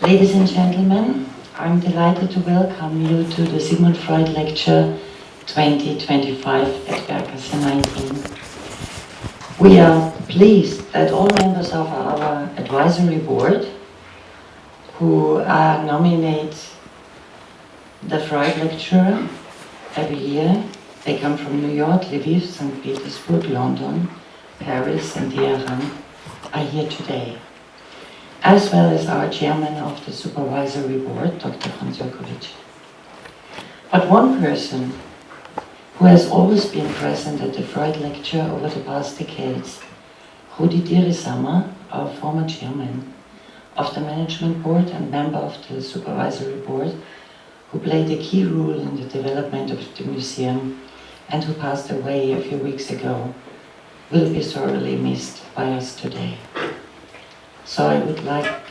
Ladies and gentlemen, I'm delighted to welcome you to the Sigmund Freud Lecture 2025 at Berggasse 19. We are pleased that all members of our advisory board who nominate the Freud Lecturer every year, they come from New York, Lviv, St. Petersburg, London, Paris and Tehran, are here today, as well as our chairman of the supervisory board, Dr. Franz Jokovic. But one person who has always been present at the Freud lecture over the past decades, Rudi Dirisamer, our former chairman of the management board and member of the supervisory board, who played a key role in the development of the museum and who passed away a few weeks ago, will be sorely missed by us today. So I would like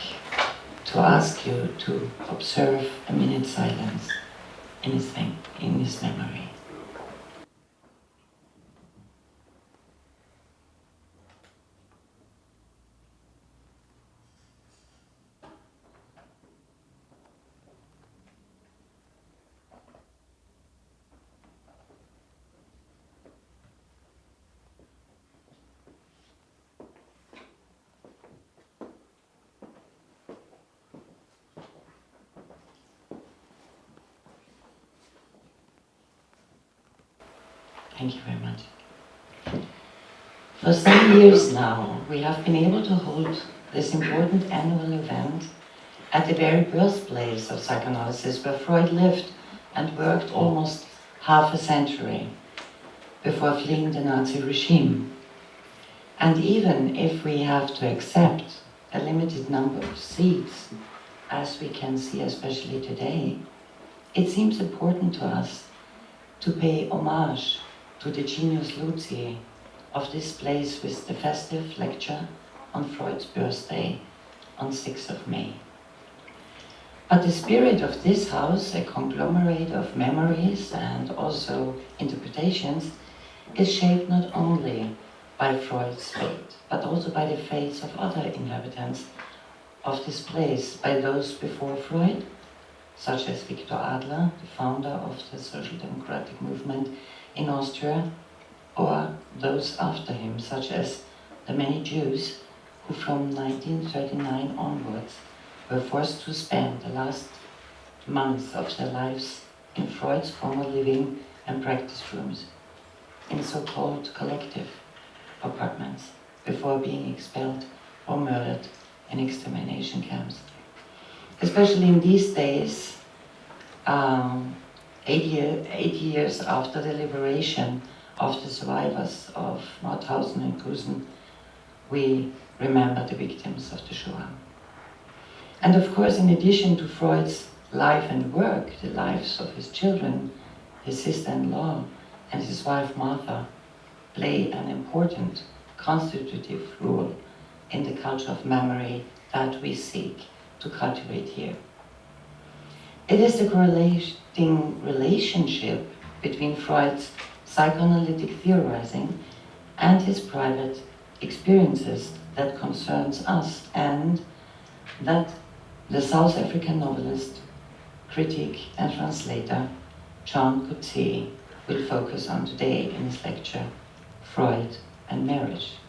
to ask you to observe a minute's silence in his memory. Thank you very much. For some years now, we have been able to hold this important annual event at the very birthplace of psychoanalysis, where Freud lived and worked almost half a century before fleeing the Nazi regime. And even if we have to accept a limited number of seats, as we can see especially today, it seems important to us to pay homage to the genius loci of this place with the festive lecture on Freud's birthday on 6th of May. But the spirit of this house, a conglomerate of memories and also interpretations, is shaped not only by Freud's fate, but also by the fates of other inhabitants of this place, by those before Freud, such as Viktor Adler, the founder of the social democratic movement in Austria, or those after him, such as the many Jews who from 1939 onwards were forced to spend the last months of their lives in Freud's former living and practice rooms, in so-called collective apartments, before being expelled or murdered in extermination camps. Especially in these days, 80 years after the liberation of the survivors of Mauthausen and Gusen, we remember the victims of the Shoah. And of course, in addition to Freud's life and work, the lives of his children, his sister-in-law, and his wife Martha play an important constitutive role in the culture of memory that we seek to cultivate here. It is the correlating relationship between Freud's psychoanalytic theorizing and his private experiences that concerns us, and that the South African novelist, critic and translator John Coetzee will focus on today in his lecture, Freud and Marriage.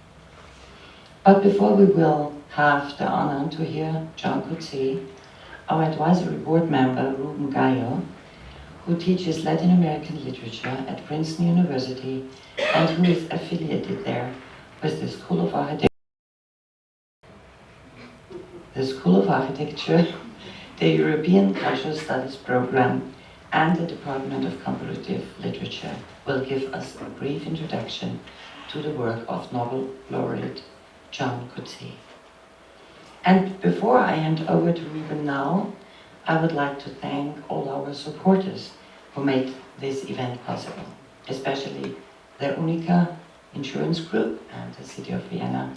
But before we will have the honor to hear John Coetzee, our advisory board member, Rubén Gallo, who teaches Latin American literature at Princeton University and who is affiliated there with the School of Architecture, the European Cultural Studies Program, and the Department of Comparative Literature, will give us a brief introduction to the work of Nobel laureate John Coetzee. And before I hand over to Rubén now, I would like to thank all our supporters who made this event possible, especially the Monika Insurance Group and the City of Vienna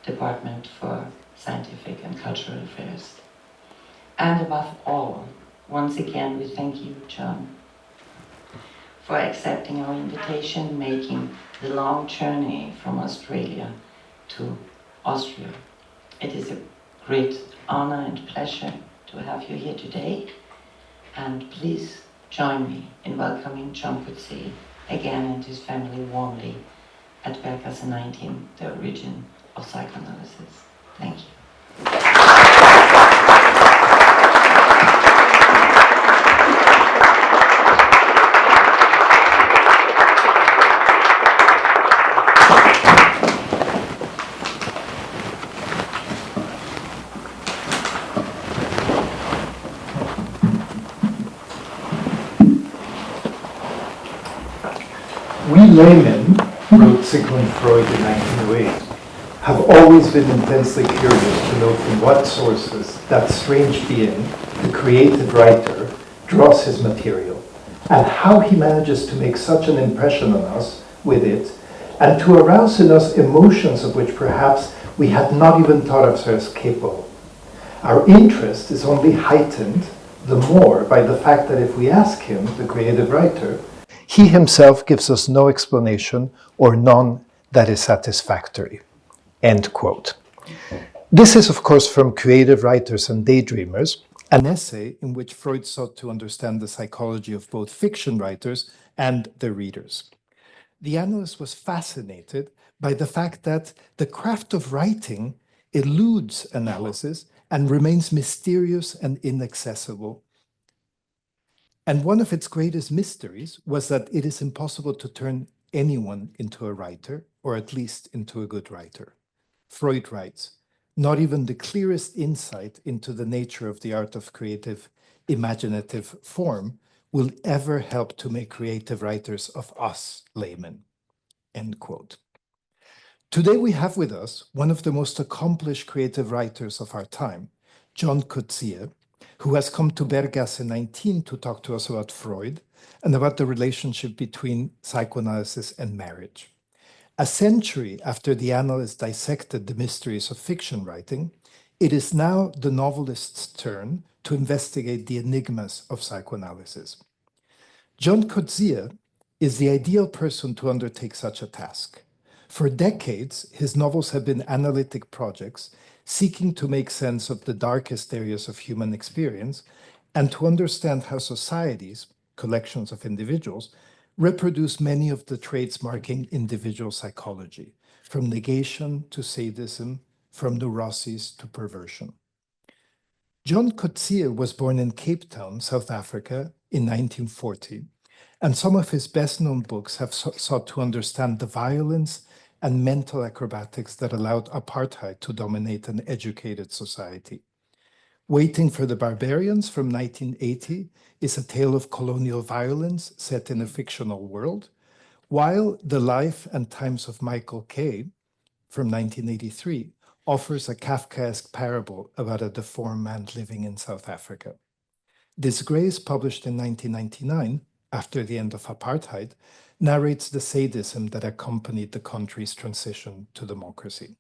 Department for Scientific and Cultural Affairs. And above all, once again, we thank you, John, for accepting our invitation, making the long journey from Australia to Austria. It is a great honor and pleasure to have you here today, and please join me in welcoming John Coetzee again and his family warmly at Berggasse 19, the origin of psychoanalysis. Thank you. We laymen, wrote Sigmund Freud in 1908, have always been intensely curious to know from what sources that strange being, the creative writer, draws his material, and how he manages to make such an impression on us with it, and to arouse in us emotions of which perhaps we had not even thought ourselves capable. Our interest is only heightened the more by the fact that if we ask him, the creative writer, he himself gives us no explanation or none that is satisfactory. End quote. This is, of course, from Creative Writers and Daydreamers, an essay in which Freud sought to understand the psychology of both fiction writers and their readers. The analyst was fascinated by the fact that the craft of writing eludes analysis and remains mysterious and inaccessible. And one of its greatest mysteries was that it is impossible to turn anyone into a writer, or at least into a good writer. Freud writes, not even the clearest insight into the nature of the art of creative, imaginative form will ever help to make creative writers of us laymen. End quote. Today we have with us one of the most accomplished creative writers of our time, John Coetzee, who has come to Berggasse 19 to talk to us about Freud and about the relationship between psychoanalysis and marriage. A century after the analyst dissected the mysteries of fiction writing, it is now the novelist's turn to investigate the enigmas of psychoanalysis. John Coetzee is the ideal person to undertake such a task. For decades, his novels have been analytic projects seeking to make sense of the darkest areas of human experience and to understand how societies, collections of individuals, reproduce many of the traits marking individual psychology, from negation to sadism, from neuroses to perversion. John Coetzee was born in Cape Town, South Africa, in 1940, and some of his best-known books have sought to understand the violence and mental acrobatics that allowed apartheid to dominate an educated society. Waiting for the Barbarians from 1980 is a tale of colonial violence set in a fictional world, while The Life and Times of Michael Kay from 1983 offers a Kafkaesque parable about a deformed man living in South Africa. Disgrace, published in 1999, after the end of apartheid, narrates the sadism that accompanied the country's transition to democracy.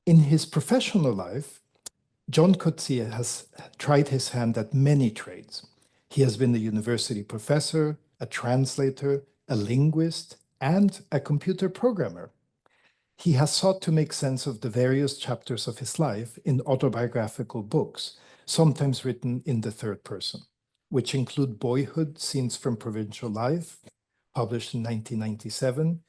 In his professional life, John Coetzee has tried his hand at many trades. He has been a university professor, a translator, a linguist, and a computer programmer. He has sought to make sense of the various chapters of his life in autobiographical books, sometimes written in the third person, which include Boyhood, Scenes from Provincial Life, published in 1997,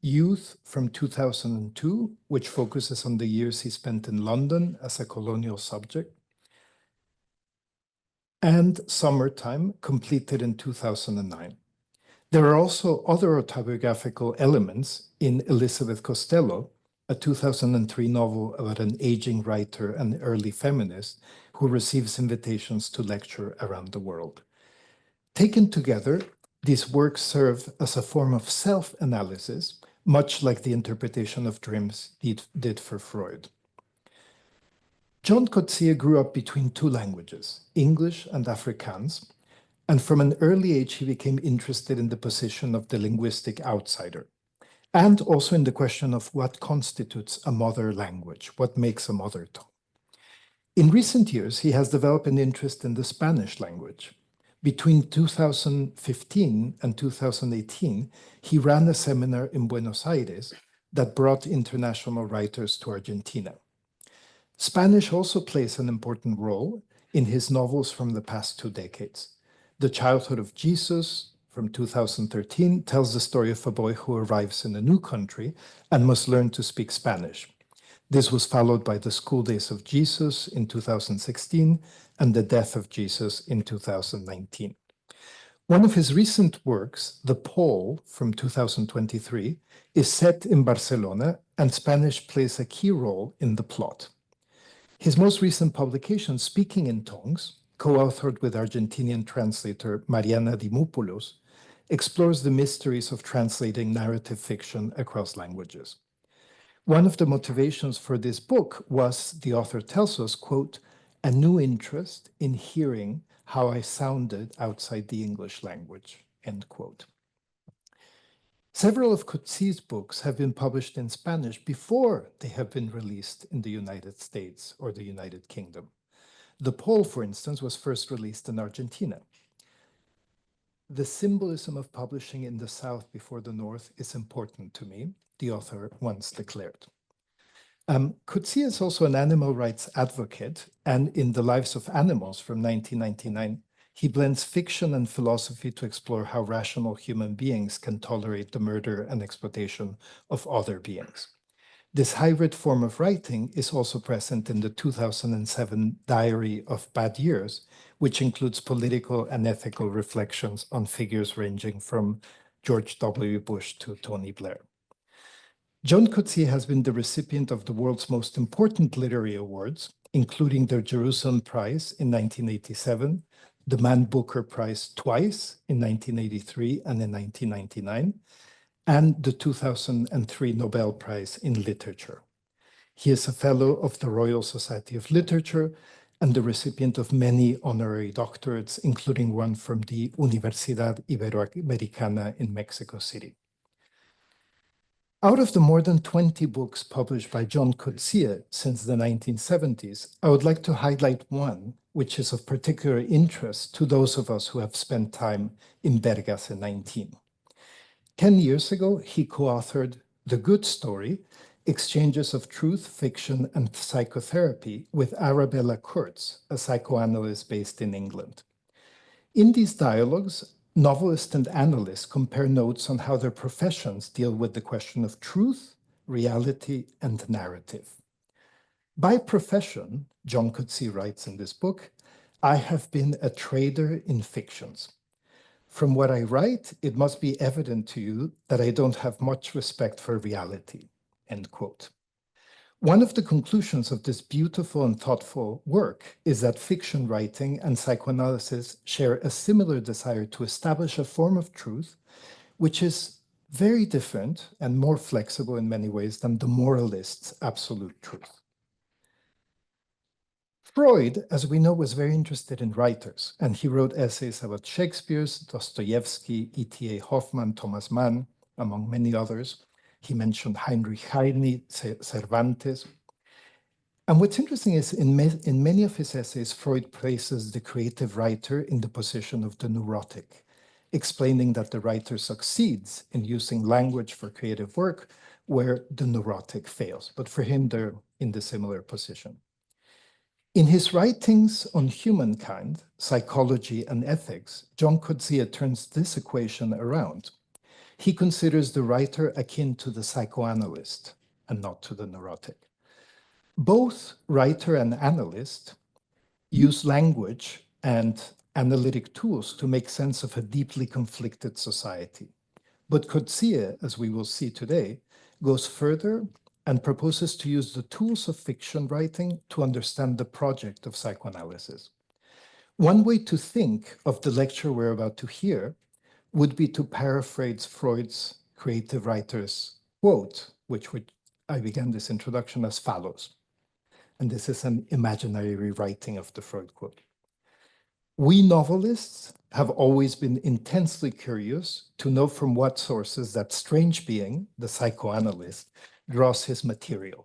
Youth from 2002, which focuses on the years he spent in London as a colonial subject, and Summertime, completed in 2009. There are also other autobiographical elements in Elizabeth Costello, a 2003 novel about an aging writer and early feminist who receives invitations to lecture around the world. Taken together, these works serve as a form of self-analysis, much like the interpretation of dreams did for Freud. John Coetzee grew up between two languages, English and Afrikaans, and from an early age he became interested in the position of the linguistic outsider, and also in the question of what constitutes a mother language, what makes a mother tongue. In recent years, he has developed an interest in the Spanish language. Between 2015 and 2018, he ran a seminar in Buenos Aires that brought international writers to Argentina. Spanish also plays an important role in his novels from the past 2 decades. The Childhood of Jesus from 2013 tells the story of a boy who arrives in a new country and must learn to speak Spanish. This was followed by The School Days of Jesus in 2016 and The Death of Jesus in 2019. One of his recent works, The Pole from 2023, is set in Barcelona, and Spanish plays a key role in the plot. His most recent publication, Speaking in Tongues, co-authored with Argentinian translator Mariana Dimopoulos, explores the mysteries of translating narrative fiction across languages. One of the motivations for this book was, the author tells us, quote, a new interest in hearing how I sounded outside the English language, end quote. Several of Coetzee's books have been published in Spanish before they have been released in the United States or the United Kingdom. The Pole, for instance, was first released in Argentina. The symbolism of publishing in the South before the North is important to me, the author once declared. Coetzee is also an animal rights advocate, and in The Lives of Animals from 1999, he blends fiction and philosophy to explore how rational human beings can tolerate the murder and exploitation of other beings. This hybrid form of writing is also present in the 2007 Diary of Bad Years, which includes political and ethical reflections on figures ranging from George W. Bush to Tony Blair. John Coetzee has been the recipient of the world's most important literary awards, including the Jerusalem Prize in 1987, the Man Booker Prize twice in 1983 and in 1999, and the 2003 Nobel Prize in Literature. He is a fellow of the Royal Society of Literature and the recipient of many honorary doctorates, including one from the Universidad Iberoamericana in Mexico City. Out of the more than 20 books published by John Coetzee since the 1970s, I would like to highlight one which is of particular interest to those of us who have spent time in Bergase 19. 10 years ago, he co-authored The Good Story, Exchanges of Truth, Fiction, and Psychotherapy with Arabella Kurtz, a psychoanalyst based in England. In these dialogues, novelists and analysts compare notes on how their professions deal with the question of truth, reality, and narrative. By profession, John Coetzee writes in this book, I have been a trader in fictions. From what I write, it must be evident to you that I don't have much respect for reality, end quote. One of the conclusions of this beautiful and thoughtful work is that fiction writing and psychoanalysis share a similar desire to establish a form of truth, which is very different and more flexible in many ways than the moralist's absolute truth. Freud, as we know, was very interested in writers, and he wrote essays about Shakespeare, Dostoevsky, E.T.A. Hoffmann, Thomas Mann, among many others. He mentioned Heinrich Heine, Cervantes. And what's interesting is in many of his essays, Freud places the creative writer in the position of the neurotic, explaining that the writer succeeds in using language for creative work where the neurotic fails. But for him, they're in the similar position. In his writings on humankind, psychology, and ethics, John Coetzee turns this equation around. He considers the writer akin to the psychoanalyst and not to the neurotic. Both writer and analyst use language and analytic tools to make sense of a deeply conflicted society. But Coetzee, as we will see today, goes further and proposes to use the tools of fiction writing to understand the project of psychoanalysis. One way to think of the lecture we're about to hear would be to paraphrase Freud's creative writer's quote, which I began this introduction as follows. And this is an imaginary rewriting of the Freud quote. We novelists have always been intensely curious to know from what sources that strange being, the psychoanalyst, draws his material,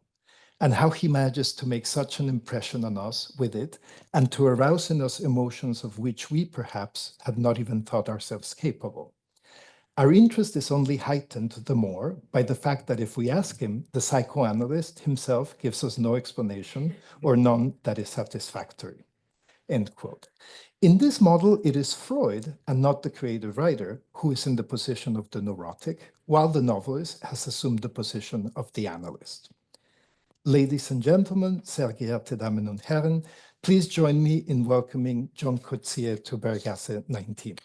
and how he manages to make such an impression on us with it, and to arouse in us emotions of which we perhaps had not even thought ourselves capable. Our interest is only heightened the more by the fact that if we ask him, the psychoanalyst himself gives us no explanation or none that is satisfactory. End quote. In this model, it is Freud and not the creative writer who is in the position of the neurotic, while the novelist has assumed the position of the analyst. Ladies and gentlemen, sehr geehrte Damen und Herren, please join me in welcoming John Coetzee to Bergasse 19.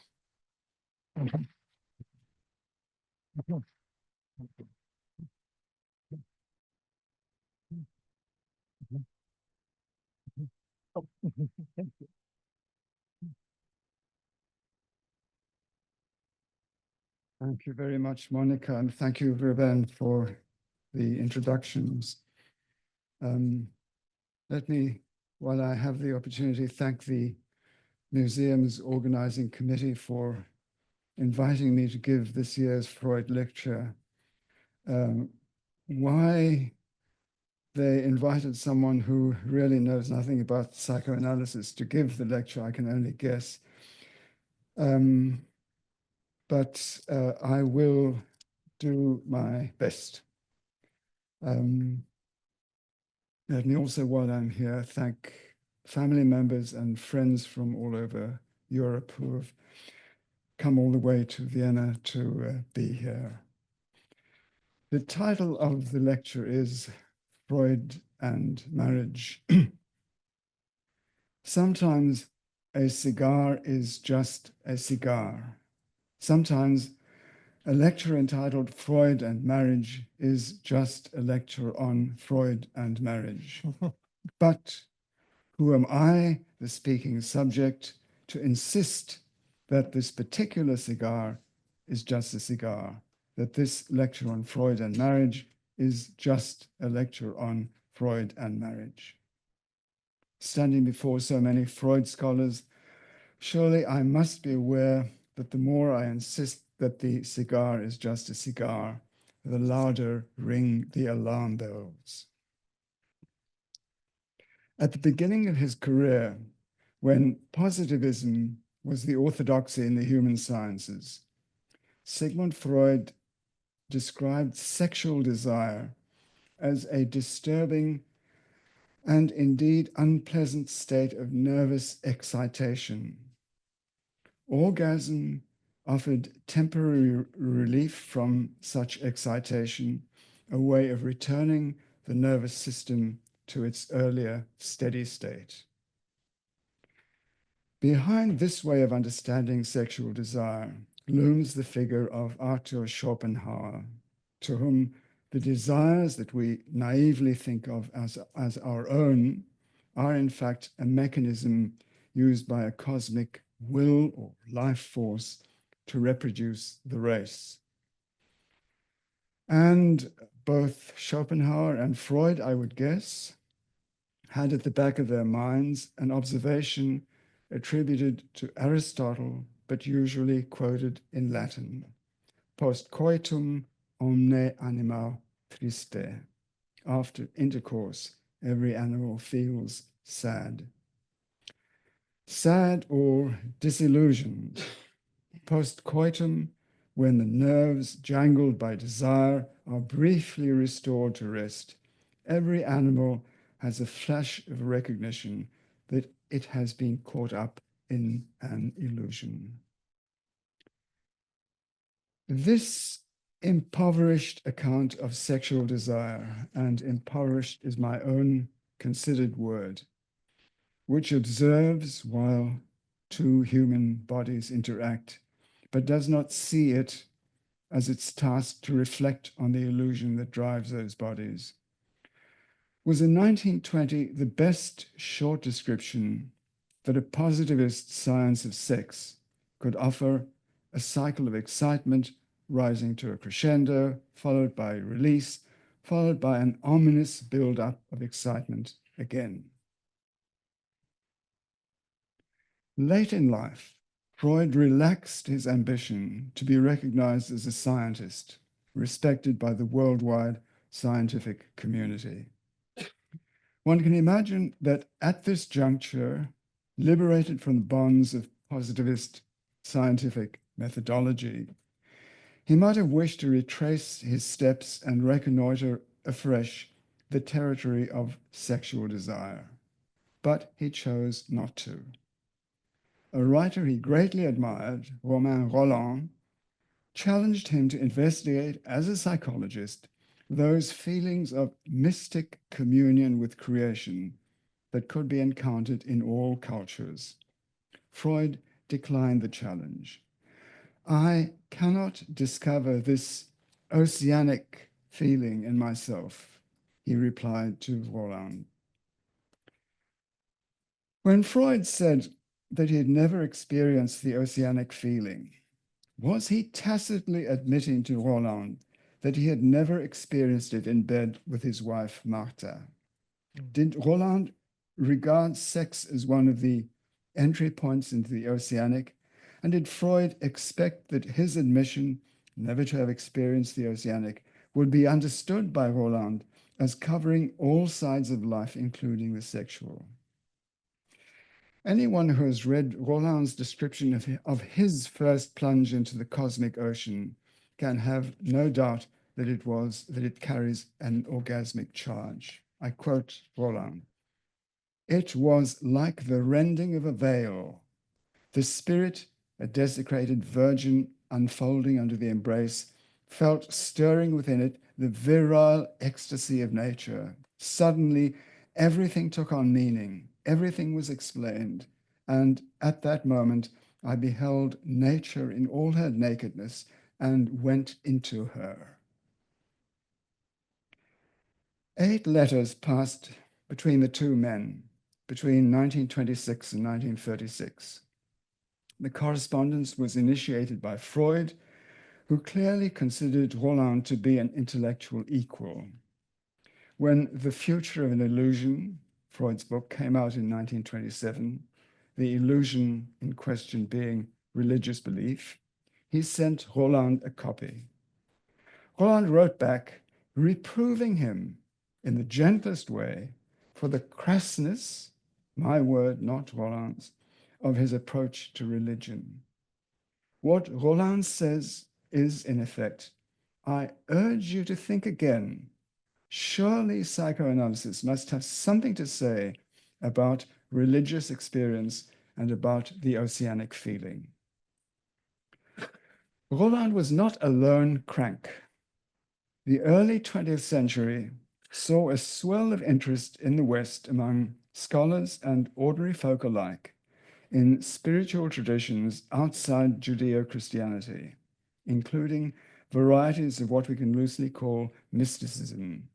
Thank you very much, Monika, and thank you, Rubén, for the introductions. Let me, while I have the opportunity, thank the museum's organizing committee for inviting me to give this year's Freud lecture. Why they invited someone who really knows nothing about psychoanalysis to give the lecture, I can only guess. But I will do my best. Let me also, while I'm here, thank family members and friends from all over Europe who have come all the way to Vienna to be here. The title of the lecture is Freud and Marriage. Sometimes a cigar is just a cigar. Sometimes a lecture entitled Freud and Marriage is just a lecture on Freud and marriage. But who am I, the speaking subject, to insist that this particular cigar is just a cigar, that this lecture on Freud and marriage is just a lecture on Freud and marriage? Standing before so many Freud scholars, surely I must be aware that the more I insist that the cigar is just a cigar, the louder ring the alarm bells. At the beginning of his career, when positivism was the orthodoxy in the human sciences, Sigmund Freud described sexual desire as a disturbing and indeed unpleasant state of nervous excitation. Orgasm offered temporary relief from such excitation, a way of returning the nervous system to its earlier steady state. Behind this way of understanding sexual desire looms the figure of Arthur Schopenhauer, to whom the desires that we naively think of as our own are in fact a mechanism used by a cosmic will or life force to reproduce the race. And both Schopenhauer and Freud, I would guess, had at the back of their minds an observation attributed to Aristotle, but usually quoted in Latin: post coitum omne anima triste. After intercourse, every animal feels sad. Sad or disillusioned. Post coitum, when the nerves jangled by desire are briefly restored to rest, every animal has a flash of recognition that it has been caught up in an illusion. This impoverished account of sexual desire, and impoverished is my own considered word, which observes while two human bodies interact, but does not see it as its task to reflect on the illusion that drives those bodies, was in 1920 the best short description that a positivist science of sex could offer: a cycle of excitement rising to a crescendo, followed by release, followed by an ominous build-up of excitement again. Late in life, Freud relaxed his ambition to be recognized as a scientist, respected by the worldwide scientific community. One can imagine that at this juncture, liberated from the bonds of positivist scientific methodology, He might have wished to retrace his steps and reconnoiter afresh the territory of sexual desire, but he chose not to. A writer he greatly admired, Romain Rolland, challenged him to investigate as a psychologist those feelings of mystic communion with creation that could be encountered in all cultures. Freud declined the challenge. I cannot discover this oceanic feeling in myself, he replied to Rolland. When Freud said that he had never experienced the oceanic feeling, was he tacitly admitting to Rolland that he had never experienced it in bed with his wife, Martha? Did Rolland regard sex as one of the entry points into the oceanic? And did Freud expect that his admission, never to have experienced the oceanic, would be understood by Rolland as covering all sides of life, including the sexual? Anyone who has read Rolland's description of his first plunge into the cosmic ocean can have no doubt that it carries an orgasmic charge. I quote Rolland. It was like the rending of a veil. The spirit, a desecrated virgin unfolding under the embrace, felt stirring within it the virile ecstasy of nature. Suddenly, everything took on meaning. Everything was explained, and at that moment I beheld nature in all her nakedness and went into her. 8 letters passed between the two men between 1926 and 1936. The correspondence was initiated by Freud, who clearly considered Rolland to be an intellectual equal. When The Future of an Illusion, Freud's book, came out in 1927, the illusion in question being religious belief, he sent Rolland a copy. Rolland wrote back, reproving him in the gentlest way for the crassness, my word, not Rolland's, of his approach to religion. What Rolland says is, in effect, I urge you to think again. Surely psychoanalysis must have something to say about religious experience and about the oceanic feeling. Rolland was not a lone crank. The early 20th century saw a swell of interest in the West among scholars and ordinary folk alike in spiritual traditions outside Judeo-Christianity, including varieties of what we can loosely call mysticism.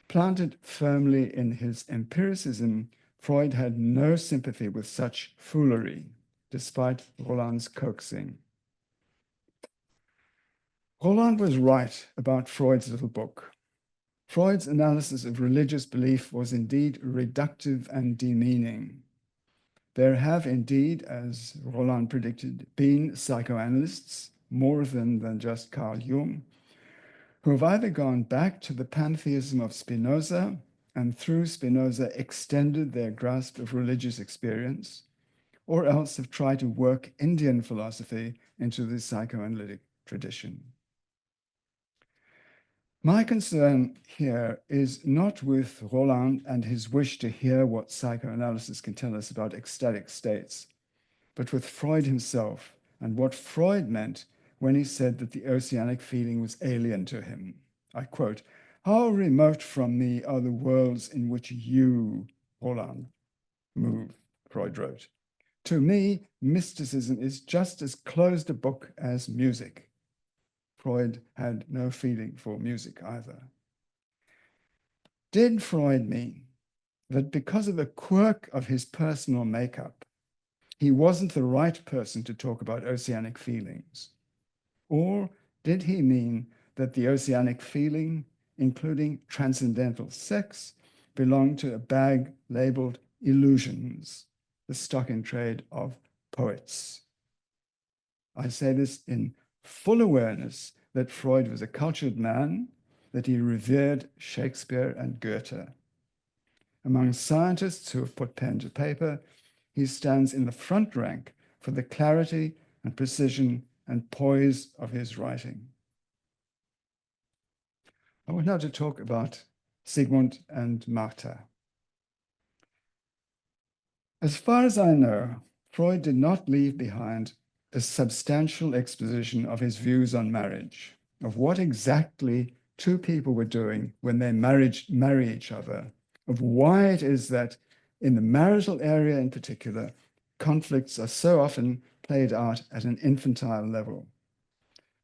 Planted firmly in his empiricism, Freud had no sympathy with such foolery, despite Rolland's coaxing. Rolland was right about Freud's little book. Freud's analysis of religious belief was indeed reductive and demeaning. There have indeed, as Rolland predicted, been psychoanalysts, more of them than just Carl Jung, who have either gone back to the pantheism of Spinoza and through Spinoza extended their grasp of religious experience, or else have tried to work Indian philosophy into the psychoanalytic tradition. My concern here is not with Rolland and his wish to hear what psychoanalysis can tell us about ecstatic states, but with Freud himself and what Freud meant when he said that the oceanic feeling was alien to him. I quote, how remote from me are the worlds in which you, Rolland, move, Freud wrote. To me, mysticism is just as closed a book as music. Freud had no feeling for music either. Did Freud mean that because of the quirk of his personal makeup, he wasn't the right person to talk about oceanic feelings? Or did he mean that the oceanic feeling, including transcendental sex, belonged to a bag labeled illusions, the stock in trade of poets? I say this in full awareness that Freud was a cultured man, that he revered Shakespeare and Goethe. Among scientists who have put pen to paper, he stands in the front rank for the clarity and precision and poise of his writing. I want now to talk about Sigmund and Martha. As far as I know, Freud did not leave behind a substantial exposition of his views on marriage, of what exactly two people were doing when they marry each other, of why it is that in the marital area in particular, conflicts are so often played out at an infantile level.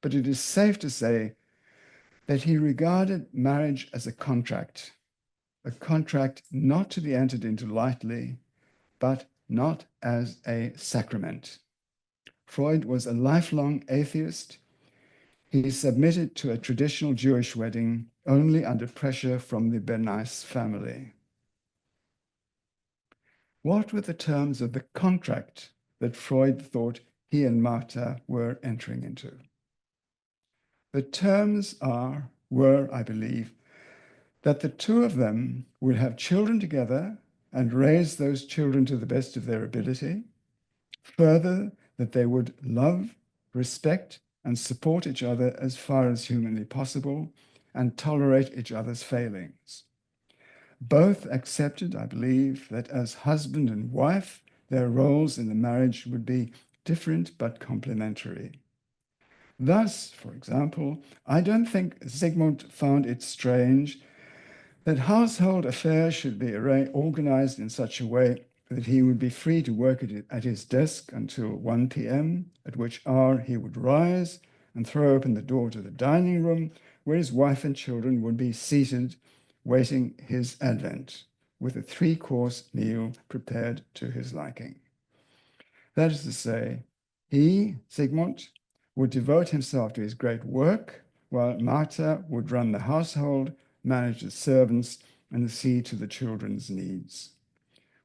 But it is safe to say that he regarded marriage as a contract not to be entered into lightly, but not as a sacrament. Freud was a lifelong atheist. He submitted to a traditional Jewish wedding only under pressure from the Bernays family. What were the terms of the contract that Freud thought he and Martha were entering into? The terms were, I believe, that the two of them would have children together and raise those children to the best of their ability. Further, that they would love, respect, and support each other as far as humanly possible and tolerate each other's failings. Both accepted, I believe, that as husband and wife, their roles in the marriage would be different but complementary. Thus, for example, I don't think Sigmund found it strange that household affairs should be organized in such a way that he would be free to work at his desk until 1 p.m., at which hour he would rise and throw open the door to the dining room, where his wife and children would be seated, waiting his advent, with a 3-course meal prepared to his liking. That is to say, he, Sigmund, would devote himself to his great work, while Martha would run the household, manage the servants, and see to the children's needs.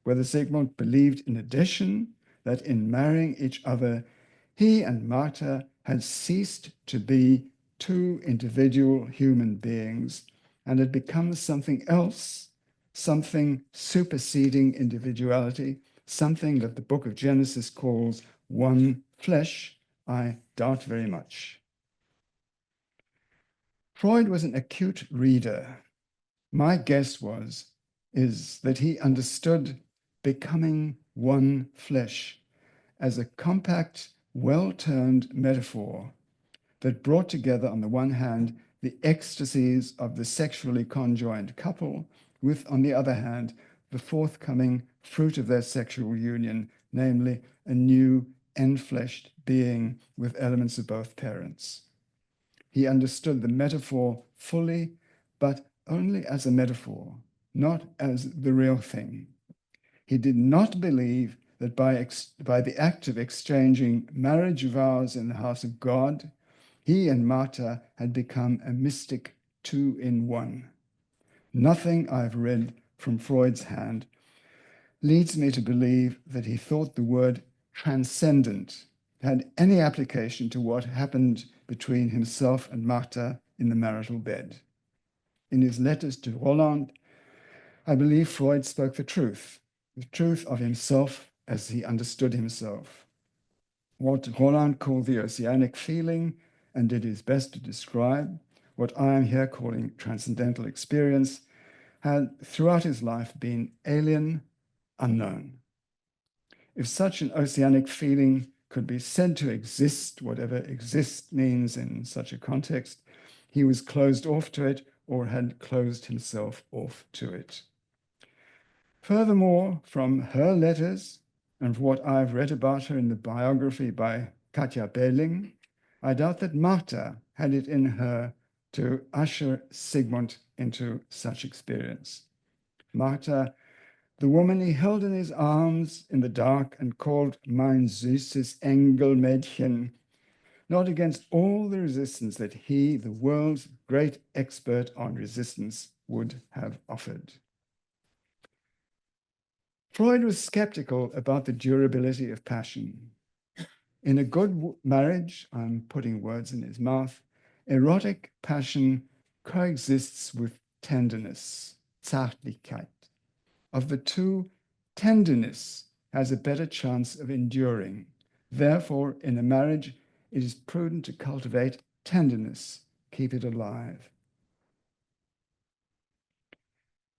Whether Sigmund believed, in addition, that in marrying each other, he and Martha had ceased to be two individual human beings and had become something else, something superseding individuality, something that the book of Genesis calls one flesh, I doubt very much. Freud was an acute reader. My guess is that he understood becoming one flesh as a compact, well-turned metaphor that brought together, on the one hand, the ecstasies of the sexually conjoined couple, with, on the other hand, the forthcoming fruit of their sexual union, namely a new enfleshed being with elements of both parents. He understood the metaphor fully, but only as a metaphor, not as the real thing. He did not believe that by the act of exchanging marriage vows in the house of God, he and Martha had become a mystic two-in-one. Nothing I've read from Freud's hand leads me to believe that he thought the word transcendent had any application to what happened between himself and Martha in the marital bed. In his letters to Roland, I believe Freud spoke the truth of himself as he understood himself. What Roland called the oceanic feeling and did his best to describe, what I am here calling transcendental experience, had throughout his life been alien, unknown. If such an oceanic feeling could be said to exist, whatever exist means in such a context, he was closed off to it or had closed himself off to it. Furthermore, from her letters and what I've read about her in the biography by Katja Behling, I doubt that Martha had it in her to usher Sigmund into such experience. Martha, the woman he held in his arms in the dark and called mein süßes Engelmädchen, not against all the resistance that he, the world's great expert on resistance, would have offered. Freud was skeptical about the durability of passion. In a good marriage, I'm putting words in his mouth, erotic passion coexists with tenderness, Zärtlichkeit. Of the two, tenderness has a better chance of enduring. Therefore, in a marriage, it is prudent to cultivate tenderness, keep it alive.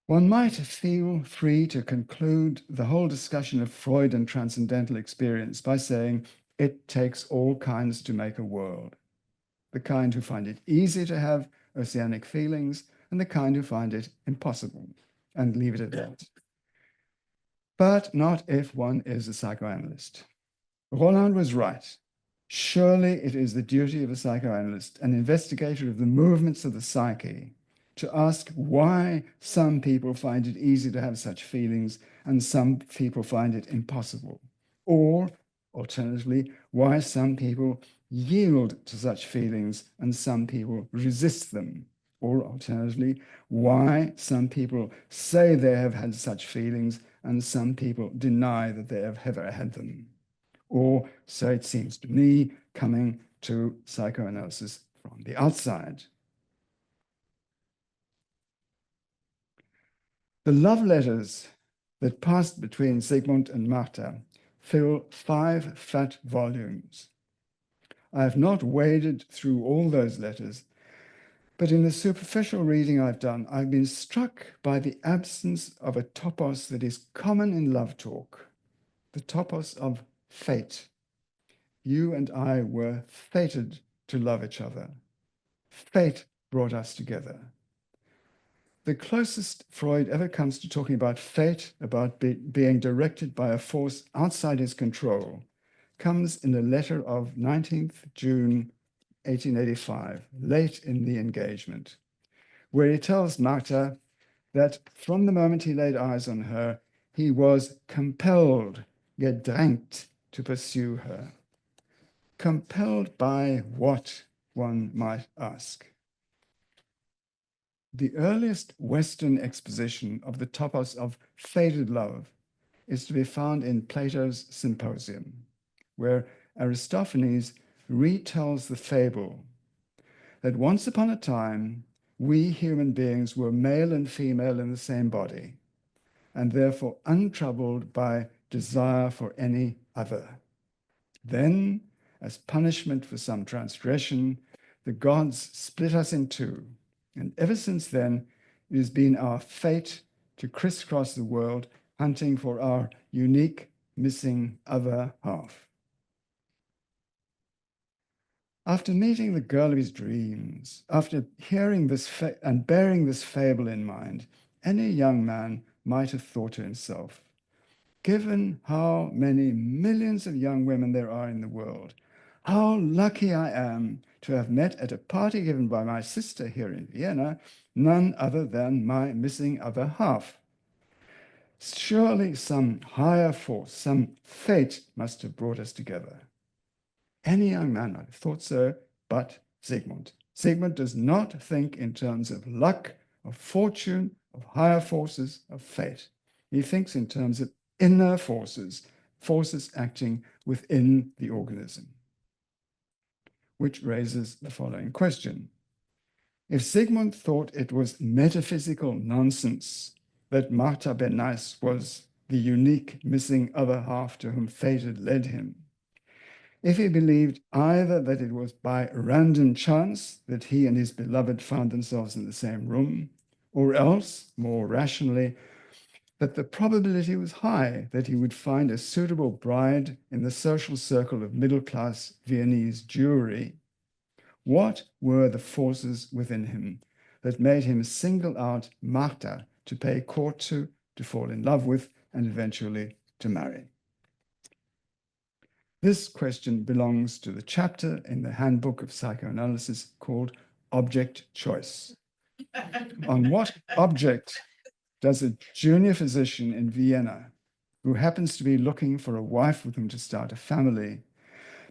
One might feel free to conclude the whole discussion of Freud and transcendental experience by saying it takes all kinds to make a world. The kind who find it easy to have oceanic feelings and the kind who find it impossible, and leave it at that. But not if one is a psychoanalyst. Roland was right. Surely it is the duty of a psychoanalyst, an investigator of the movements of the psyche, to ask why some people find it easy to have such feelings and some people find it impossible. Or, alternatively, why some people yield to such feelings and some people resist them. Or, alternatively, why some people say they have had such feelings and some people deny that they have ever had them. Or, so it seems to me, coming to psychoanalysis from the outside. The love letters that passed between Sigmund and Martha fill 5 fat volumes. I have not waded through all those letters, but in the superficial reading I've done, I've been struck by the absence of a topos that is common in love talk, the topos of fate. You and I were fated to love each other. Fate brought us together. The closest Freud ever comes to talking about fate, about being directed by a force outside his control, comes in a letter of 19th June 1885, late in the engagement, where he tells Martha that from the moment he laid eyes on her, he was compelled, gedrängt, to pursue her. Compelled by what, one might ask? The earliest Western exposition of the topos of fated love is to be found in Plato's Symposium, where Aristophanes retells the fable that once upon a time, we human beings were male and female in the same body, and therefore untroubled by desire for any other. Then, as punishment for some transgression, the gods split us in two. And ever since then, it has been our fate to crisscross the world, hunting for our unique, missing other half. After meeting the girl of his dreams, after hearing this and bearing this fable in mind, any young man might have thought to himself, given how many millions of young women there are in the world, how lucky I am to have met at a party given by my sister here in Vienna, none other than my missing other half. Surely some higher force, some fate must have brought us together. Any young man might have thought so, but Sigmund. Sigmund does not think in terms of luck, of fortune, of higher forces, of fate. He thinks in terms of inner forces, forces acting within the organism. Which raises the following question. If Sigmund thought it was metaphysical nonsense that Martha Bernays was the unique missing other half to whom fate had led him, if he believed either that it was by random chance that he and his beloved found themselves in the same room, or else, more rationally, that the probability was high that he would find a suitable bride in the social circle of middle-class Viennese Jewry, what were the forces within him that made him single out Martha to pay court to fall in love with, and eventually to marry? This question belongs to the chapter in the Handbook of Psychoanalysis called Object Choice. On what object does a junior physician in Vienna, who happens to be looking for a wife with whom to start a family,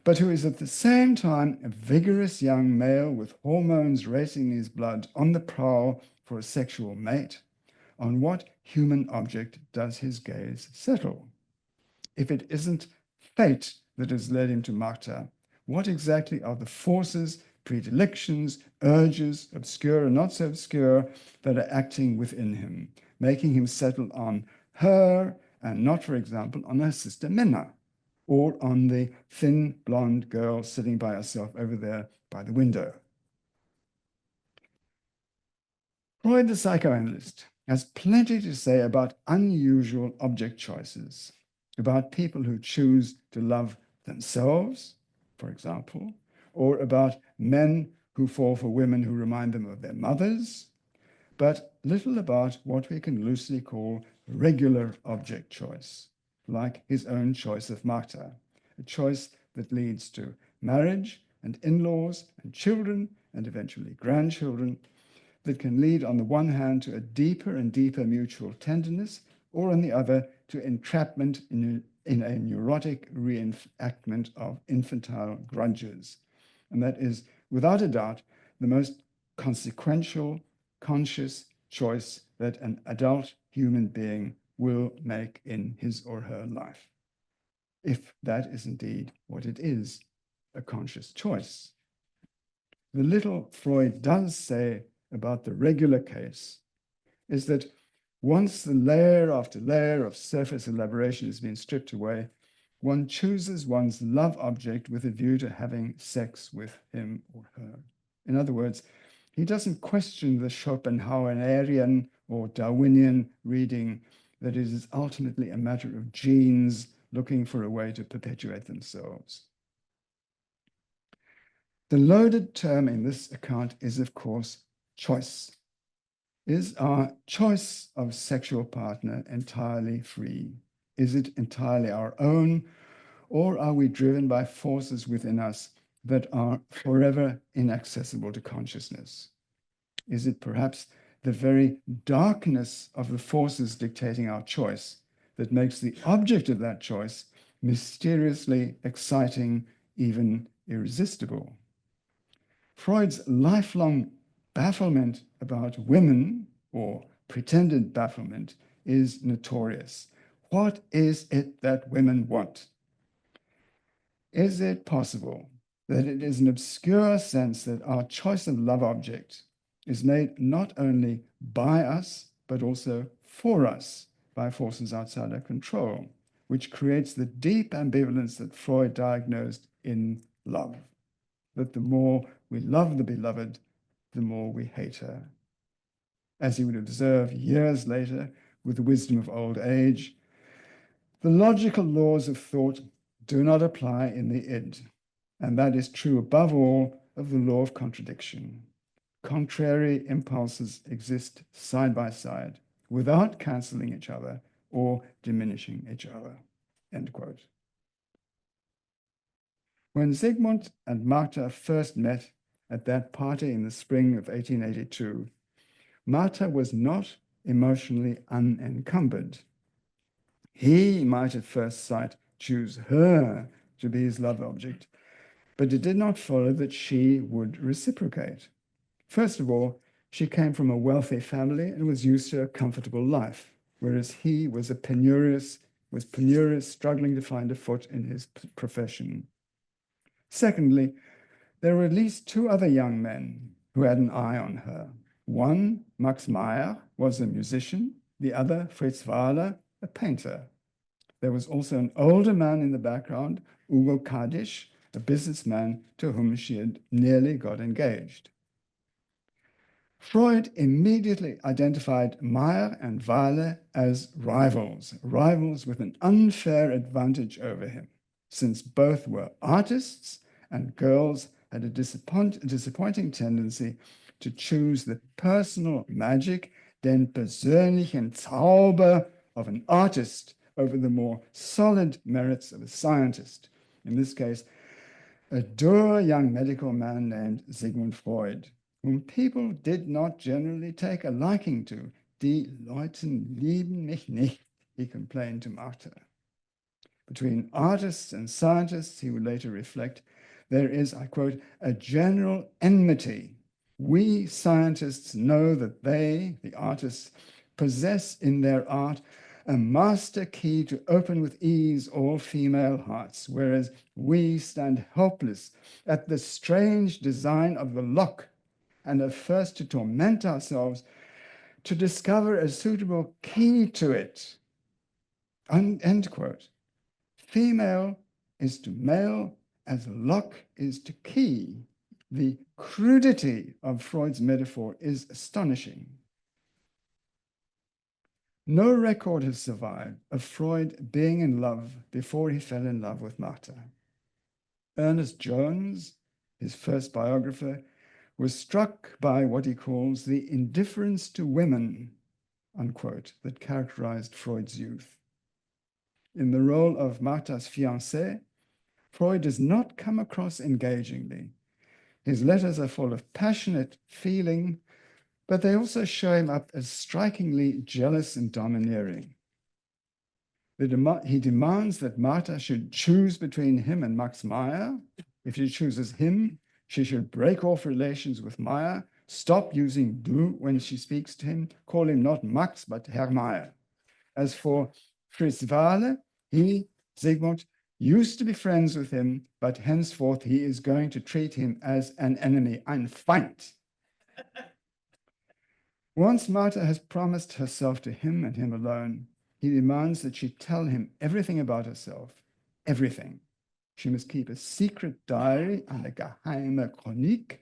but who is at the same time a vigorous young male with hormones racing in his blood on the prowl for a sexual mate, on what human object does his gaze settle? If it isn't fate that has led him to Martha, what exactly are the forces, predilections, urges, obscure and not so obscure, that are acting within him, making him settle on her and not, for example, on her sister Minna, or on the thin blonde girl sitting by herself over there by the window. Freud, the psychoanalyst, has plenty to say about unusual object choices, about people who choose to love themselves, for example, or about men who fall for women who remind them of their mothers, but little about what we can loosely call regular object choice, like his own choice of Martha, a choice that leads to marriage and in-laws and children and eventually grandchildren, that can lead on the one hand to a deeper and deeper mutual tenderness, or on the other to entrapment in a neurotic reenactment of infantile grudges. And that is, without a doubt, the most consequential, conscious choice that an adult human being will make in his or her life, if that is indeed what it is, a conscious choice. The little Freud does say about the regular case is that once the layer after layer of surface elaboration has been stripped away, one chooses one's love object with a view to having sex with him or her. In other words, he doesn't question the Schopenhauerian or Darwinian reading that it is ultimately a matter of genes looking for a way to perpetuate themselves. The loaded term in this account is, of course, choice. Is our choice of sexual partner entirely free? Is it entirely our own, or are we driven by forces within us that are forever inaccessible to consciousness? Is it perhaps the very darkness of the forces dictating our choice that makes the object of that choice mysteriously exciting, even irresistible? Freud's lifelong bafflement about women, or pretended bafflement, is notorious. What is it that women want? Is it possible that it is an obscure sense that our choice of love object is made not only by us, but also for us by forces outside our control, which creates the deep ambivalence that Freud diagnosed in love, that the more we love the beloved, the more we hate her. As he would observe years later with the wisdom of old age, the logical laws of thought do not apply in the id, and that is true above all of the law of contradiction. Contrary impulses exist side by side without cancelling each other or diminishing each other, end quote. When Sigmund and Martha first met at that party in the spring of 1882, Martha was not emotionally unencumbered. He might at first sight choose her to be his love object, but it did not follow that she would reciprocate. First of all, she came from a wealthy family and was used to a comfortable life, whereas he was penurious, struggling to find a foot in his profession. Secondly, there were at least two other young men who had an eye on her. One, Max Meyer, was a musician. The other, Fritz Wahler, a painter. There was also an older man in the background, Ugo Kadisch, a businessman to whom she had nearly got engaged. Freud immediately identified Meyer and Wahler as rivals with an unfair advantage over him, since both were artists and girls had a disappointing tendency to choose the personal magic, den persönlichen Zauber of an artist over the more solid merits of a scientist. In this case, a dour young medical man named Sigmund Freud, whom people did not generally take a liking to. Die Leute lieben mich nicht, he complained to Martha. Between artists and scientists, he would later reflect, there is, I quote, a general enmity. We scientists know that they, the artists, possess in their art a master key to open with ease all female hearts, whereas we stand helpless at the strange design of the lock and are first to torment ourselves to discover a suitable key to it. End quote. Female is to male as lock is to key. The crudity of Freud's metaphor is astonishing. No record has survived of Freud being in love before he fell in love with Martha. Ernest Jones, his first biographer, was struck by what he calls the indifference to women, unquote, that characterized Freud's youth. In the role of Martha's fiancé, Freud does not come across engagingly. His letters are full of passionate feeling, but they also show him up as strikingly jealous and domineering. He demands that Martha should choose between him and Max Meyer. If she chooses him, she should break off relations with Meyer, stop using du when she speaks to him, call him not Max, but Herr Meyer. As for Fritz Wahle, he, Sigmund, used to be friends with him, but henceforth he is going to treat him as an enemy, ein Feind. Once Martha has promised herself to him and him alone, he demands that she tell him everything about herself, everything. She must keep a secret diary, eine geheime Chronik,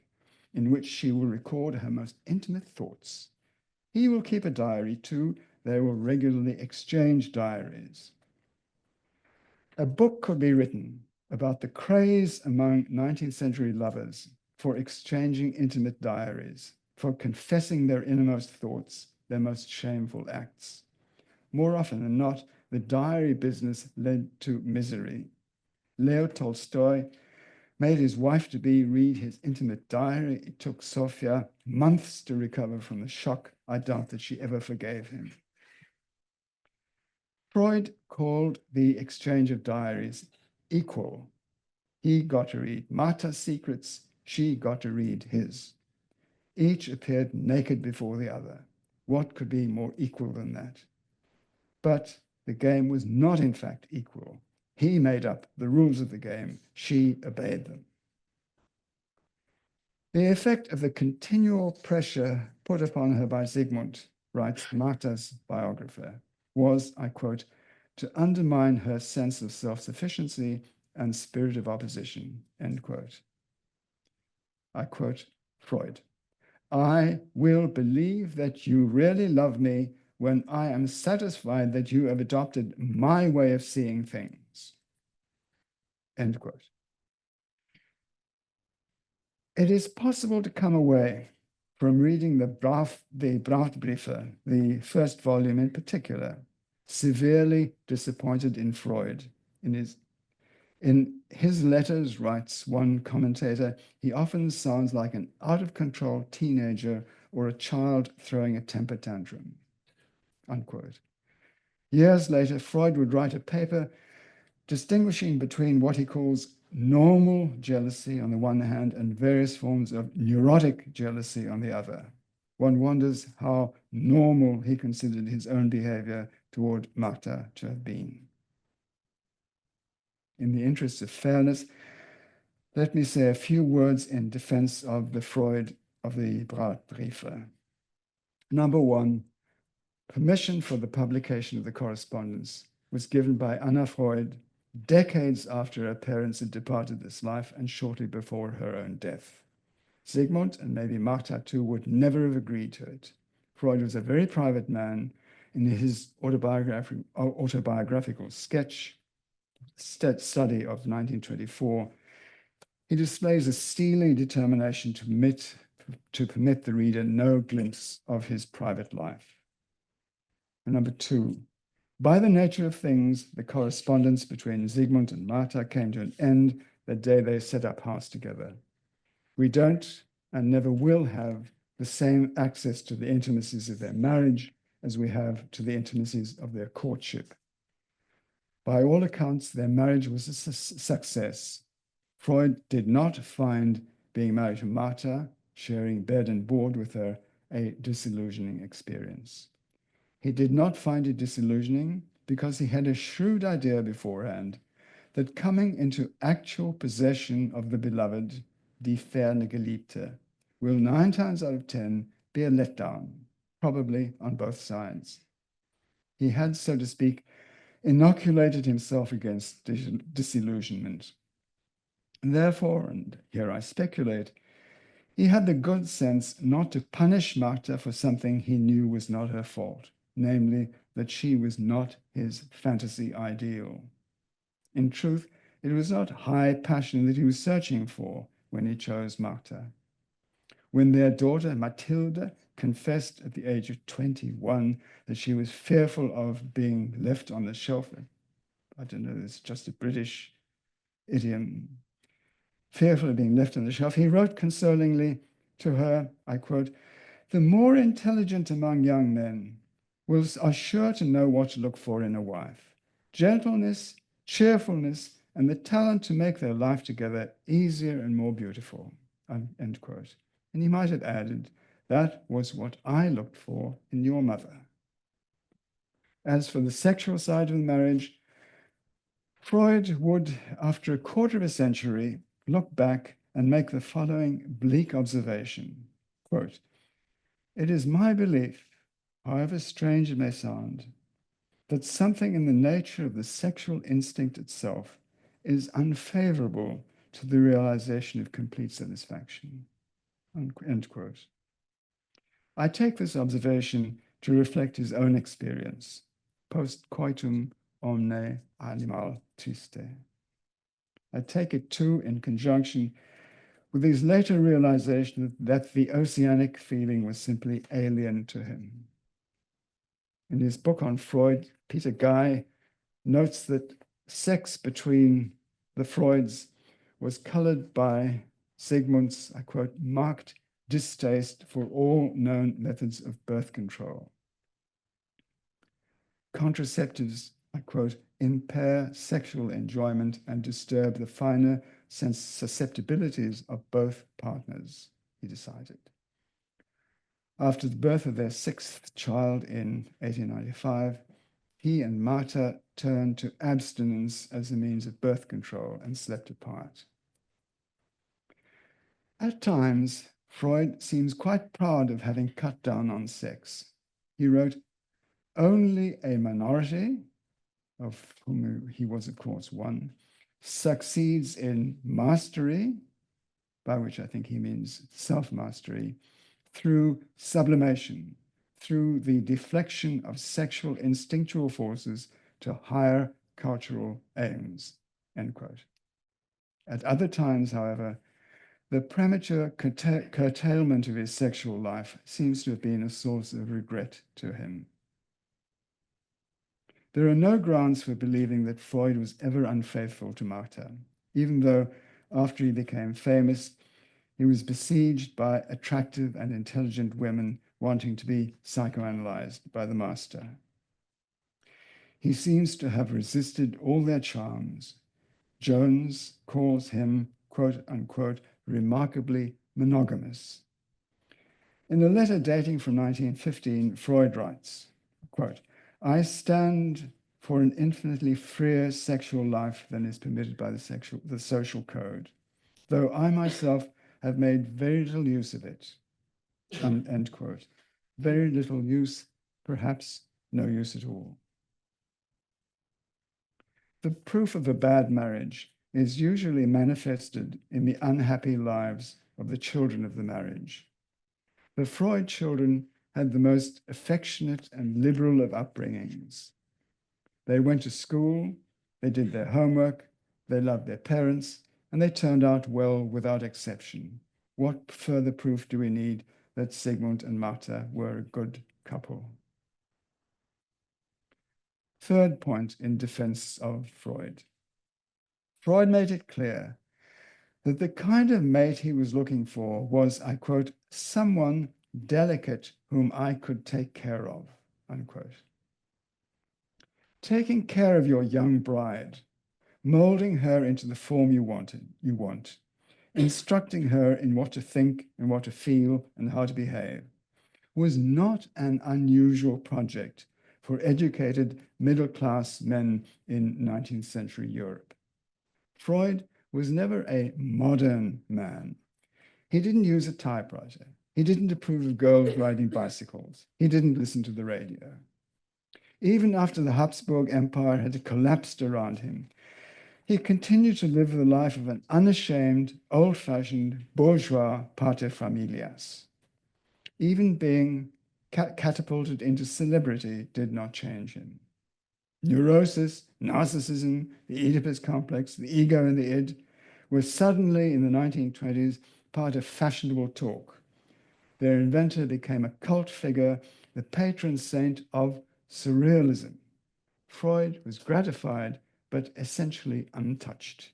in which she will record her most intimate thoughts. He will keep a diary too. They will regularly exchange diaries. A book could be written about the craze among 19th century lovers for exchanging intimate diaries, for confessing their innermost thoughts, their most shameful acts. More often than not, the diary business led to misery. Leo Tolstoy made his wife-to-be read his intimate diary. It took Sofia months to recover from the shock. I doubt that she ever forgave him. Freud called the exchange of diaries equal. He got to read Martha's secrets, she got to read his. Each appeared naked before the other. What could be more equal than that? But the game was not in fact equal. He made up the rules of the game, she obeyed them. The effect of the continual pressure put upon her by Sigmund, writes Martha's biographer, was, I quote, to undermine her sense of self-sufficiency and spirit of opposition, end quote. I quote Freud, I will believe that you really love me when I am satisfied that you have adopted my way of seeing things, end quote. It is possible to come away from reading the Brautbriefe, the first volume in particular, severely disappointed in Freud. In his letters, writes one commentator, he often sounds like an out-of-control teenager or a child throwing a temper tantrum, unquote. Years later, Freud would write a paper distinguishing between what he calls normal jealousy on the one hand and various forms of neurotic jealousy on the other. One wonders how normal he considered his own behavior toward Martha to have been. In the interest of fairness, let me say a few words in defense of the Freud of the Brautbriefe. Number one, permission for the publication of the correspondence was given by Anna Freud decades after her parents had departed this life and shortly before her own death. Sigmund, and maybe Martha too, would never have agreed to it. Freud was a very private man. In his autobiographical study of 1924, he displays a steely determination to permit the reader no glimpse of his private life. And number two, by the nature of things, the correspondence between Sigmund and Martha came to an end the day they set up house together. We don't and never will have the same access to the intimacies of their marriage as we have to the intimacies of their courtship. By all accounts, their marriage was a success. Freud did not find being married to Martha, sharing bed and board with her, a disillusioning experience. He did not find it disillusioning because he had a shrewd idea beforehand that coming into actual possession of the beloved, die ferne Geliebte, will 9 times out of 10 be a letdown, probably on both sides. He had, so to speak, inoculated himself against disillusionment. And therefore, and here I speculate, he had the good sense not to punish Martha for something he knew was not her fault, namely that she was not his fantasy ideal. In truth, it was not high passion that he was searching for when he chose Martha. When their daughter Matilda confessed at the age of 21 that she was fearful of being left on the shelf, I don't know, it's just a British idiom, fearful of being left on the shelf, he wrote consolingly to her, I quote, "The more intelligent among young men are sure to know what to look for in a wife. Gentleness, cheerfulness, and the talent to make their life together easier and more beautiful," end quote. And he might have added, "That was what I looked for in your mother." As for the sexual side of the marriage, Freud would, after a quarter of a century, look back and make the following bleak observation, quote, "It is my belief, however strange it may sound, that something in the nature of the sexual instinct itself is unfavorable to the realization of complete satisfaction," end quote. I take this observation to reflect his own experience, post coitum omne animal triste. I take it too in conjunction with his later realization that the oceanic feeling was simply alien to him. In his book on Freud, Peter Guy notes that sex between the Freuds was colored by Sigmund's, I quote, "marked distaste for all known methods of birth control. Contraceptives," I quote, "impair sexual enjoyment and disturb the finer susceptibilities of both partners," he decided. After the birth of their sixth child in 1895, he and Martha turned to abstinence as a means of birth control and slept apart. At times, Freud seems quite proud of having cut down on sex. He wrote, "Only a minority," of whom he was, of course, one, "succeeds in mastery," by which I think he means self-mastery, "through sublimation, through the deflection of sexual instinctual forces to higher cultural aims," end quote. At other times, however, the premature curtailment of his sexual life seems to have been a source of regret to him. There are no grounds for believing that Freud was ever unfaithful to Martha, even though after he became famous, he was besieged by attractive and intelligent women wanting to be psychoanalyzed by the master. He seems to have resisted all their charms. Jones calls him, quote unquote, "remarkably monogamous." In a letter dating from 1915, Freud writes, quote, "I stand for an infinitely freer sexual life than is permitted by the social code, though I myself have made very little use of it," end quote. Very little use, perhaps no use at all. The proof of a bad marriage is usually manifested in the unhappy lives of the children of the marriage. The Freud children had the most affectionate and liberal of upbringings. They went to school, they did their homework, they loved their parents, and they turned out well without exception. What further proof do we need that Sigmund and Martha were a good couple? Third point in defense of Freud. Freud made it clear that the kind of mate he was looking for was, I quote, "someone delicate whom I could take care of," unquote. Taking care of your young bride, molding her into the form you want, instructing her in what to think and what to feel and how to behave, was not an unusual project for educated middle-class men in 19th century Europe. Freud was never a modern man. He didn't use a typewriter. He didn't approve of girls riding bicycles. He didn't listen to the radio. Even after the Habsburg Empire had collapsed around him, he continued to live the life of an unashamed, old-fashioned bourgeois paterfamilias. Even being catapulted into celebrity did not change him. Neurosis, narcissism, the Oedipus complex, the ego and the id were suddenly, in the 1920s, part of fashionable talk. Their inventor became a cult figure, the patron saint of surrealism. Freud was gratified, but essentially untouched.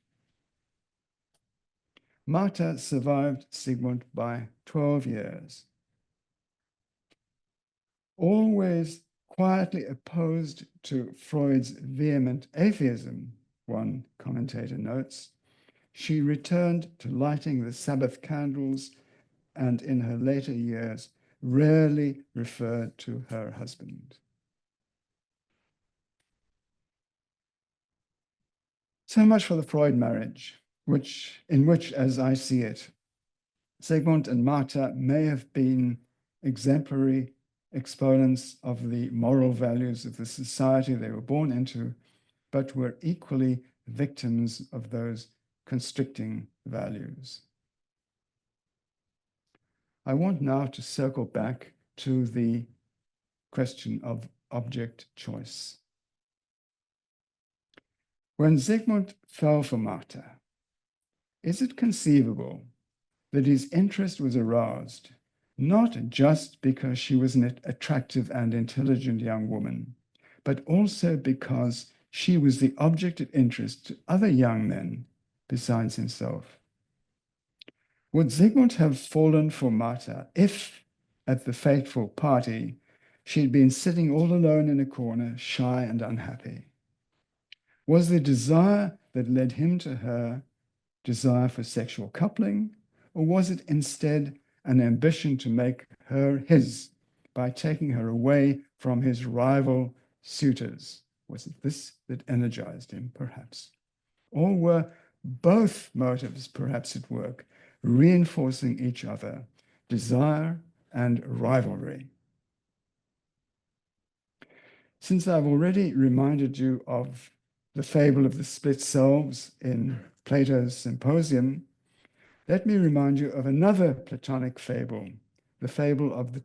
Martha survived Sigmund by 12 years. Always quietly opposed to Freud's vehement atheism, one commentator notes, she returned to lighting the Sabbath candles and in her later years rarely referred to her husband. So much for the Freud marriage, in which, as I see it, Sigmund and Martha may have been exemplary exponents of the moral values of the society they were born into, but were equally victims of those constricting values. I want now to circle back to the question of object choice. When Sigmund fell for Martha, is it conceivable that his interest was aroused not just because she was an attractive and intelligent young woman, but also because she was the object of interest to other young men besides himself? Would Sigmund have fallen for Martha if, at the fateful party, she'd been sitting all alone in a corner, shy and unhappy? Was the desire that led him to her desire for sexual coupling, or was it instead an ambition to make her his by taking her away from his rival suitors? Was it this that energized him, perhaps? Or were both motives perhaps at work, reinforcing each other, desire and rivalry? Since I've already reminded you of the fable of the split selves in Plato's Symposium, let me remind you of another Platonic fable, the fable of the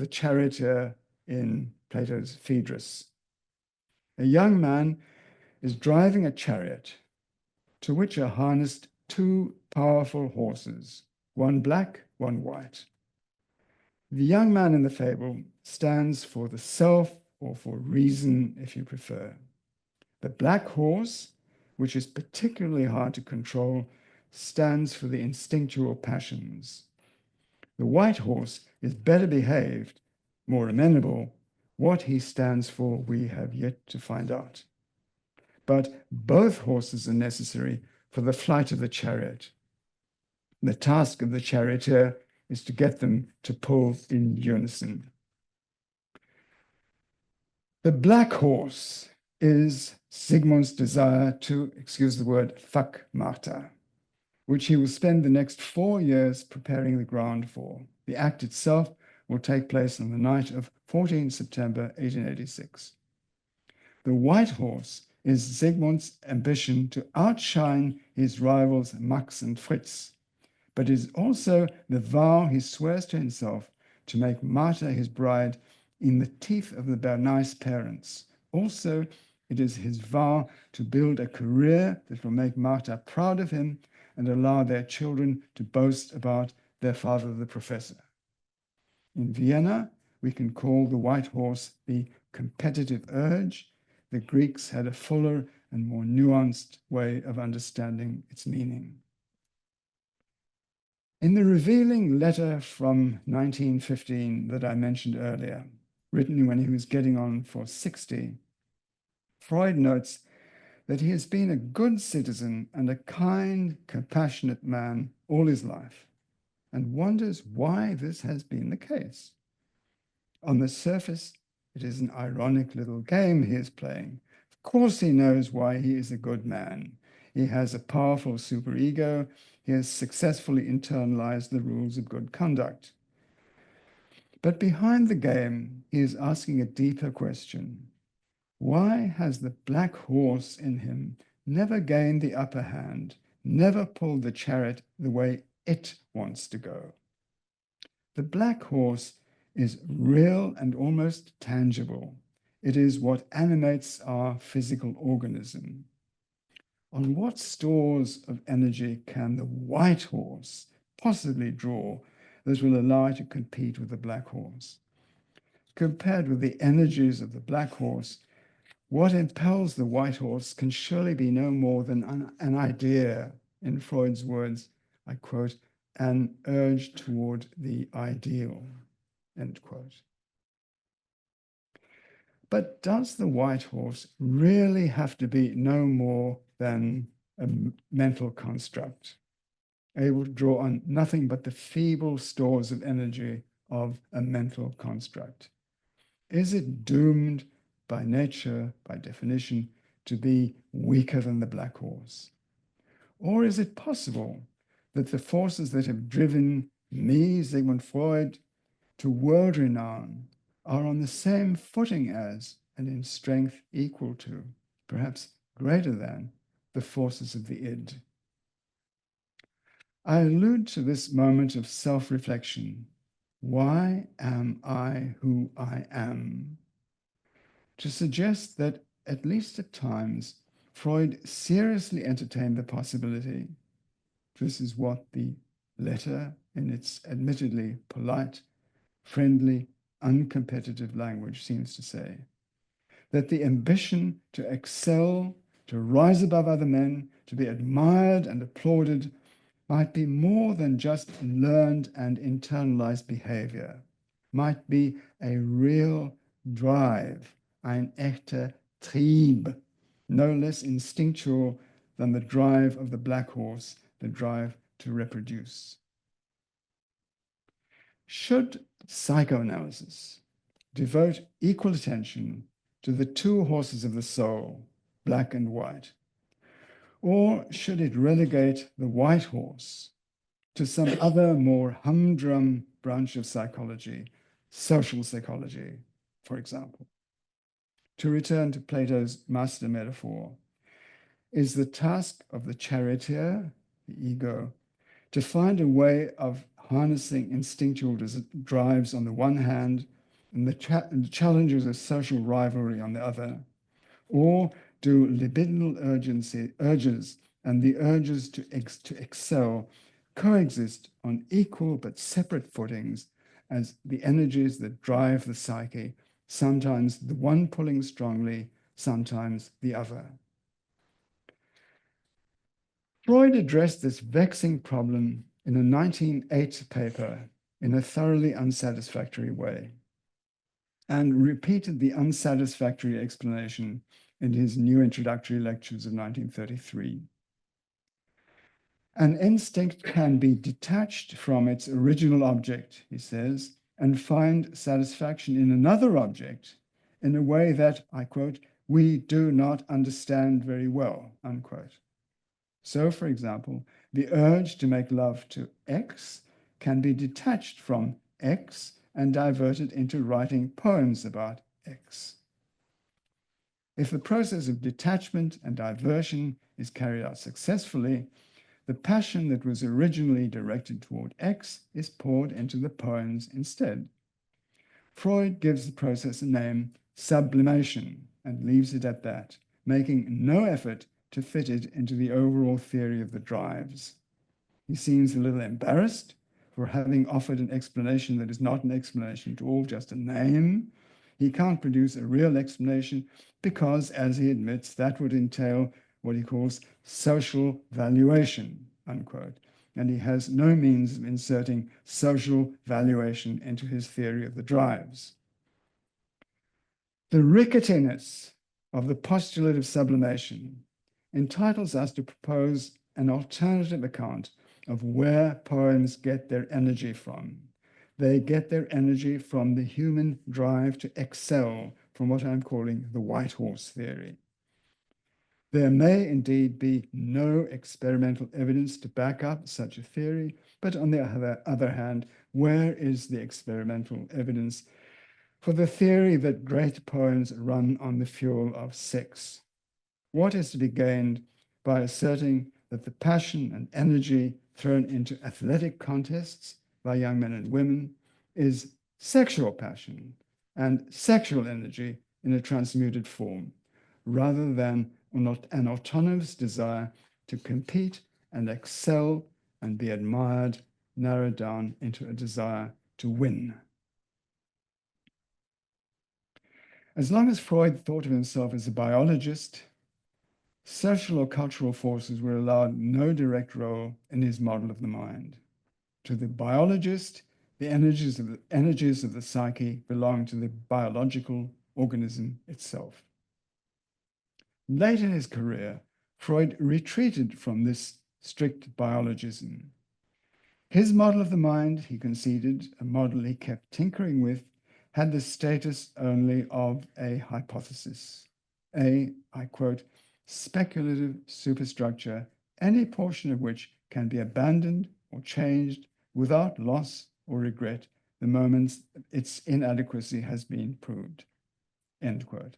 charioteer in Plato's Phaedrus. A young man is driving a chariot to which are harnessed two powerful horses, one black, one white. The young man in the fable stands for the self, or for reason, if you prefer. The black horse, which is particularly hard to control, stands for the instinctual passions. The white horse is better behaved, more amenable. What he stands for, we have yet to find out. But both horses are necessary for the flight of the chariot. The task of the charioteer is to get them to pull in unison. The black horse is Sigmund's desire to, excuse the word, fuck Martha, which he will spend the next 4 years preparing the ground for. The act itself will take place on the night of 14 September 1886. The white horse is Sigmund's ambition to outshine his rivals Max and Fritz, but is also the vow he swears to himself to make Martha his bride in the teeth of the Bernays parents. Also, it is his vow to build a career that will make Martha proud of him and allow their children to boast about their father, the professor. In Vienna, we can call the white horse the competitive urge. The Greeks had a fuller and more nuanced way of understanding its meaning. In the revealing letter from 1915 that I mentioned earlier, written when he was getting on for 60, Freud notes that he has been a good citizen and a kind, compassionate man all his life, and wonders why this has been the case. On the surface, it is an ironic little game he is playing. Of course he knows why he is a good man. He has a powerful superego. He has successfully internalized the rules of good conduct. But behind the game, he is asking a deeper question. Why has the black horse in him never gained the upper hand, never pulled the chariot the way it wants to go? The black horse is real and almost tangible. It is what animates our physical organism. On what stores of energy can the white horse possibly draw that will allow it to compete with the black horse? Compared with the energies of the black horse, what impels the white horse can surely be no more than an idea. In Freud's words, I quote, an urge toward the ideal, end quote. But does the white horse really have to be no more than a mental construct, able to draw on nothing but the feeble stores of energy of a mental construct? Is it doomed by nature, by definition, to be weaker than the black horse? Or is it possible that the forces that have driven me, Sigmund Freud, to world renown are on the same footing as, and in strength equal to, perhaps greater than, the forces of the id? I allude to this moment of self-reflection. Why am I who I am? To suggest that, at least at times, Freud seriously entertained the possibility. This is what the letter, in its admittedly polite, friendly, uncompetitive language, seems to say, that the ambition to excel, to rise above other men, to be admired and applauded, might be more than just learned and internalized behavior, might be a real drive, ein echter Trieb, no less instinctual than the drive of the black horse, the drive to reproduce. Should psychoanalysis devote equal attention to the two horses of the soul, black and white, or should it relegate the white horse to some other more humdrum branch of psychology, social psychology, for example? To return to Plato's master metaphor, is the task of the charioteer, the ego, to find a way of harnessing instinctual drives on the one hand and the challenges of social rivalry on the other? Or do libidinal urges and the urges to excel coexist on equal but separate footings as the energies that drive the psyche, sometimes the one pulling strongly, sometimes the other? Freud addressed this vexing problem in a 1908 paper in a thoroughly unsatisfactory way, and repeated the unsatisfactory explanation in his new introductory lectures of 1933. An instinct can be detached from its original object, he says, and find satisfaction in another object in a way that, I quote, we do not understand very well, unquote. So, for example, the urge to make love to X can be detached from X and diverted into writing poems about X. If the process of detachment and diversion is carried out successfully, the passion that was originally directed toward X is poured into the poems instead. Freud gives the process a name, sublimation, and leaves it at that, making no effort to fit it into the overall theory of the drives. He seems a little embarrassed for having offered an explanation that is not an explanation at all, just a name. He can't produce a real explanation because, as he admits, that would entail what he calls social valuation, unquote. And he has no means of inserting social valuation into his theory of the drives. The ricketiness of the postulate of sublimation entitles us to propose an alternative account of where poems get their energy from. They get their energy from the human drive to excel, from what I'm calling the white horse theory. There may indeed be no experimental evidence to back up such a theory, but on the other hand, where is the experimental evidence for the theory that great poems run on the fuel of sex? What is to be gained by asserting that the passion and energy thrown into athletic contests by young men and women is sexual passion and sexual energy in a transmuted form, rather than an autonomous desire to compete and excel and be admired, narrowed down into a desire to win? As long as Freud thought of himself as a biologist, social or cultural forces were allowed no direct role in his model of the mind. To the biologist, the energies of the psyche belong to the biological organism itself. Late in his career, Freud retreated from this strict biologism. His model of the mind, he conceded, a model he kept tinkering with, had the status only of a hypothesis, a, I quote, speculative superstructure, any portion of which can be abandoned or changed without loss or regret the moment its inadequacy has been proved, end quote.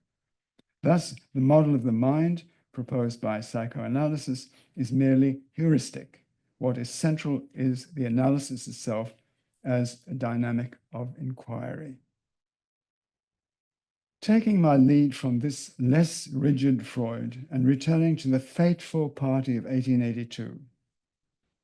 Thus, the model of the mind proposed by psychoanalysis is merely heuristic. What is central is the analysis itself as a dynamic of inquiry. Taking my lead from this less rigid Freud and returning to the fateful party of 1882,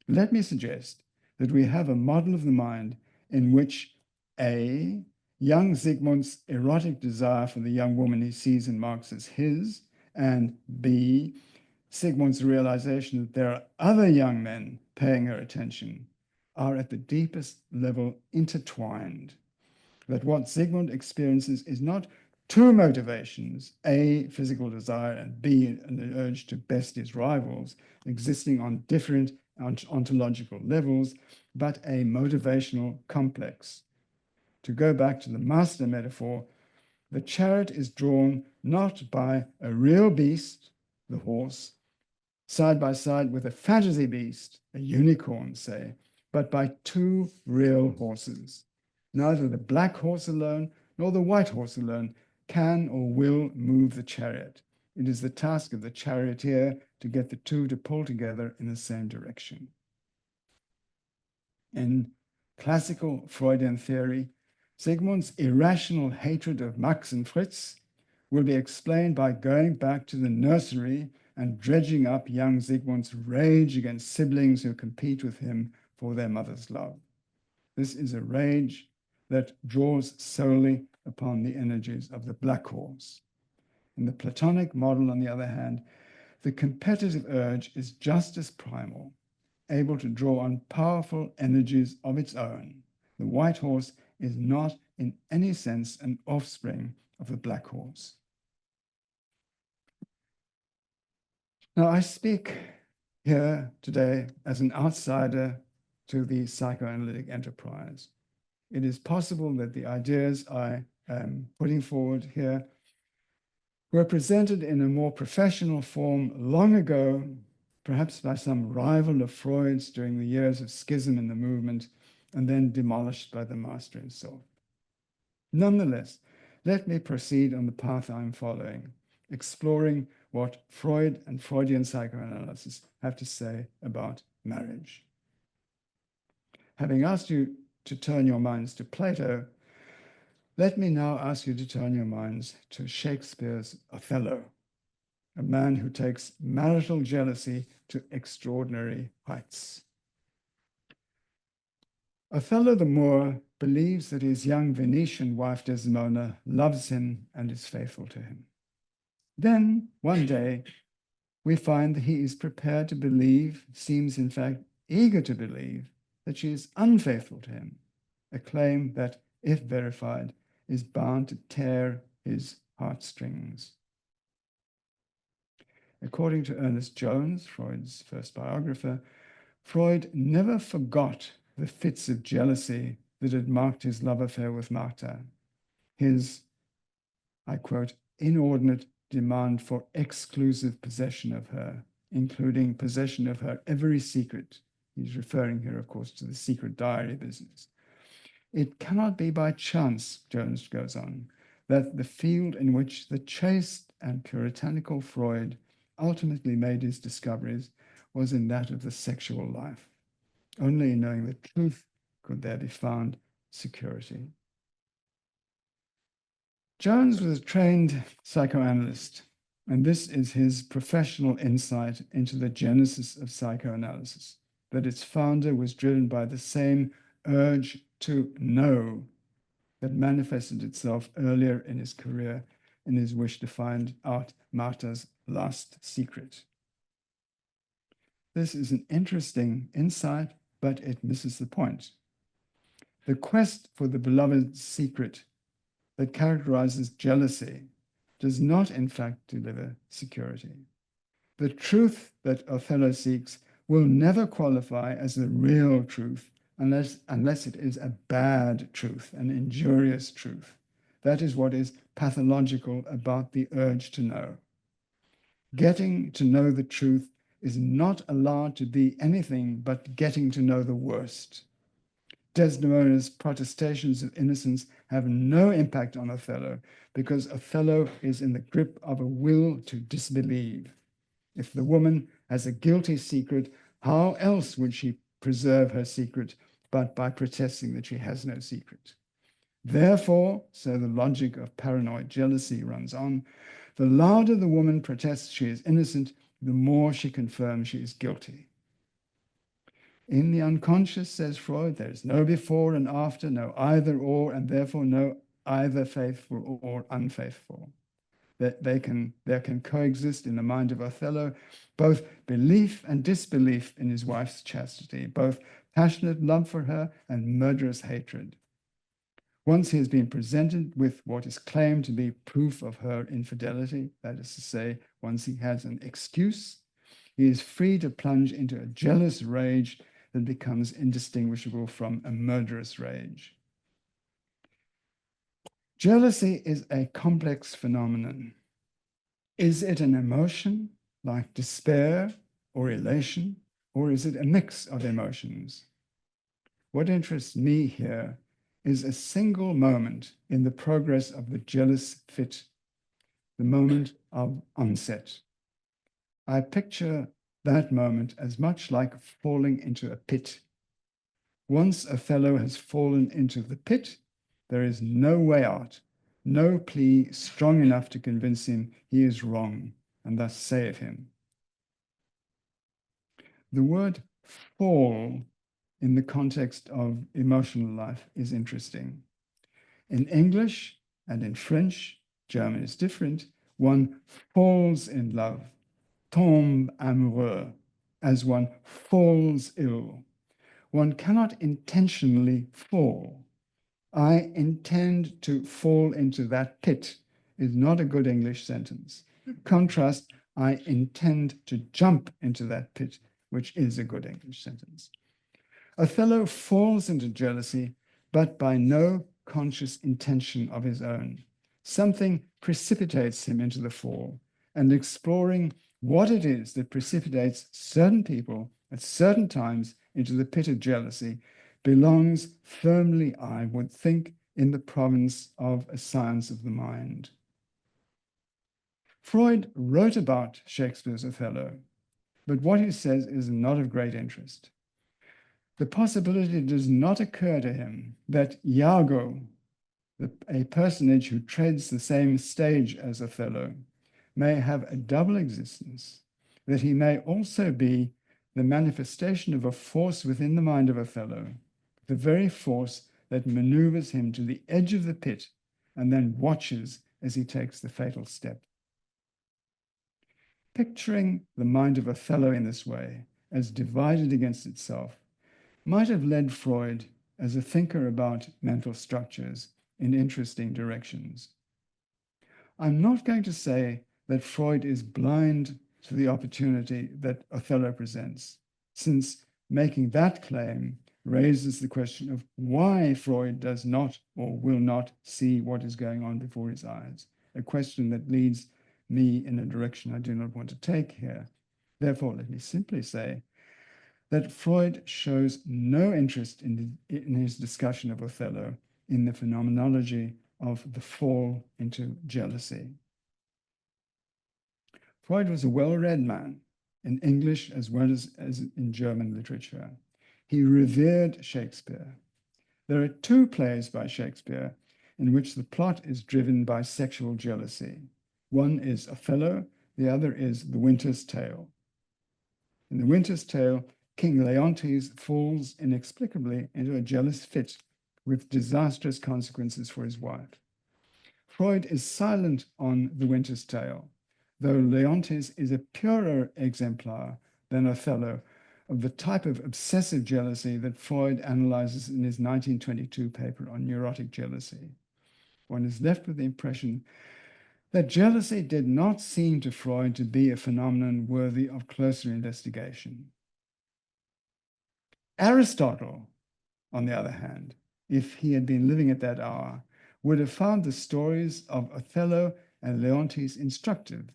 let me suggest that we have a model of the mind in which A, young Sigmund's erotic desire for the young woman he sees and marks as his, and B, Sigmund's realization that there are other young men paying her attention, are at the deepest level intertwined. That what Sigmund experiences is not two motivations, A, physical desire, and B, an urge to best his rivals, existing on different ontological levels, but a motivational complex. To go back to the master metaphor, the chariot is drawn not by a real beast, the horse, side by side with a fantasy beast, a unicorn, say, but by two real horses. Neither the black horse alone nor the white horse alone can or will move the chariot. It is the task of the charioteer to get the two to pull together in the same direction. In classical Freudian theory, Sigmund's irrational hatred of Max and Fritz will be explained by going back to the nursery and dredging up young Sigmund's rage against siblings who compete with him for their mother's love. This is a rage that draws solely upon the energies of the black horse. In the Platonic model, on the other hand, the competitive urge is just as primal, able to draw on powerful energies of its own. The white horse is not in any sense an offspring of the black horse. Now, I speak here today as an outsider to the psychoanalytic enterprise. It is possible that the ideas I am putting forward here were presented in a more professional form long ago, perhaps by some rival of Freud's during the years of schism in the movement, and then demolished by the master himself. Nonetheless, let me proceed on the path I'm following, exploring what Freud and Freudian psychoanalysis have to say about marriage. Having asked you to turn your minds to Plato, let me now ask you to turn your minds to Shakespeare's Othello, a man who takes marital jealousy to extraordinary heights. Othello the Moor believes that his young Venetian wife Desdemona loves him and is faithful to him. Then, one day, we find that he is prepared to believe, seems in fact eager to believe, that she is unfaithful to him, a claim that, if verified, is bound to tear his heartstrings. According to Ernest Jones, Freud's first biographer, Freud never forgot the fits of jealousy that had marked his love affair with Martha, his, I quote, inordinate demand for exclusive possession of her, including possession of her every secret. He's referring here, of course, to the secret diary business. It cannot be by chance, Jones goes on, that the field in which the chaste and puritanical Freud ultimately made his discoveries was in that of the sexual life. Only in knowing the truth could there be found security. Jones was a trained psychoanalyst, and this is his professional insight into the genesis of psychoanalysis, that its founder was driven by the same urge to know that manifested itself earlier in his career in his wish to find out Martha's last secret. This is an interesting insight, but it misses the point. The quest for the beloved's secret that characterizes jealousy does not, in fact, deliver security. The truth that Othello seeks will never qualify as the real truth unless it is a bad truth, an injurious truth. That is what is pathological about the urge to know. Getting to know the truth is not allowed to be anything but getting to know the worst. Desdemona's protestations of innocence have no impact on Othello because Othello is in the grip of a will to disbelieve. If the woman has a guilty secret, how else would she preserve her secret but by protesting that she has no secret? Therefore, so the logic of paranoid jealousy runs on, the louder the woman protests she is innocent, the more she confirms she is guilty. In the unconscious, says Freud, there is no before and after, no either or, and therefore no either faithful or unfaithful. That there can coexist in the mind of Othello both belief and disbelief in his wife's chastity, both passionate love for her and murderous hatred. Once he has been presented with what is claimed to be proof of her infidelity, that is to say, once he has an excuse, he is free to plunge into a jealous rage that becomes indistinguishable from a murderous rage. Jealousy is a complex phenomenon. Is it an emotion like despair or elation, or is it a mix of emotions? What interests me here is a single moment in the progress of the jealous fit, the moment of onset. I picture that moment as much like falling into a pit. Once Othello has fallen into the pit, there is no way out, no plea strong enough to convince him he is wrong and thus save him. The word fall in the context of emotional life is interesting. In English and in French, German is different, one falls in love, tombe amoureux, as one falls ill. One cannot intentionally fall. I intend to fall into that pit is not a good English sentence. Contrast, I intend to jump into that pit, which is a good English sentence. Othello falls into jealousy, but by no conscious intention of his own. Something precipitates him into the fall, and exploring what it is that precipitates certain people at certain times into the pit of jealousy belongs firmly, I would think, in the province of a science of the mind. Freud wrote about Shakespeare's Othello, but what he says is not of great interest. The possibility does not occur to him that Iago, a personage who treads the same stage as Othello, may have a double existence, that he may also be the manifestation of a force within the mind of Othello, the very force that maneuvers him to the edge of the pit and then watches as he takes the fatal step. Picturing the mind of Othello in this way, as divided against itself, might have led Freud as a thinker about mental structures in interesting directions. I'm not going to say that Freud is blind to the opportunity that Othello presents, since making that claim raises the question of why Freud does not or will not see what is going on before his eyes, a question that leads me in a direction I do not want to take here. Therefore, let me simply say that Freud shows no interest in his discussion of Othello in the phenomenology of the fall into jealousy. Freud was a well-read man in English as well as in German literature. He revered Shakespeare. There are two plays by Shakespeare in which the plot is driven by sexual jealousy. One is Othello, the other is The Winter's Tale. In The Winter's Tale, King Leontes falls inexplicably into a jealous fit with disastrous consequences for his wife. Freud is silent on The Winter's Tale, though Leontes is a purer exemplar than Othello of the type of obsessive jealousy that Freud analyzes in his 1922 paper on neurotic jealousy. One is left with the impression that jealousy did not seem to Freud to be a phenomenon worthy of closer investigation. Aristotle, on the other hand, if he had been living at that hour, would have found the stories of Othello and Leontes instructive.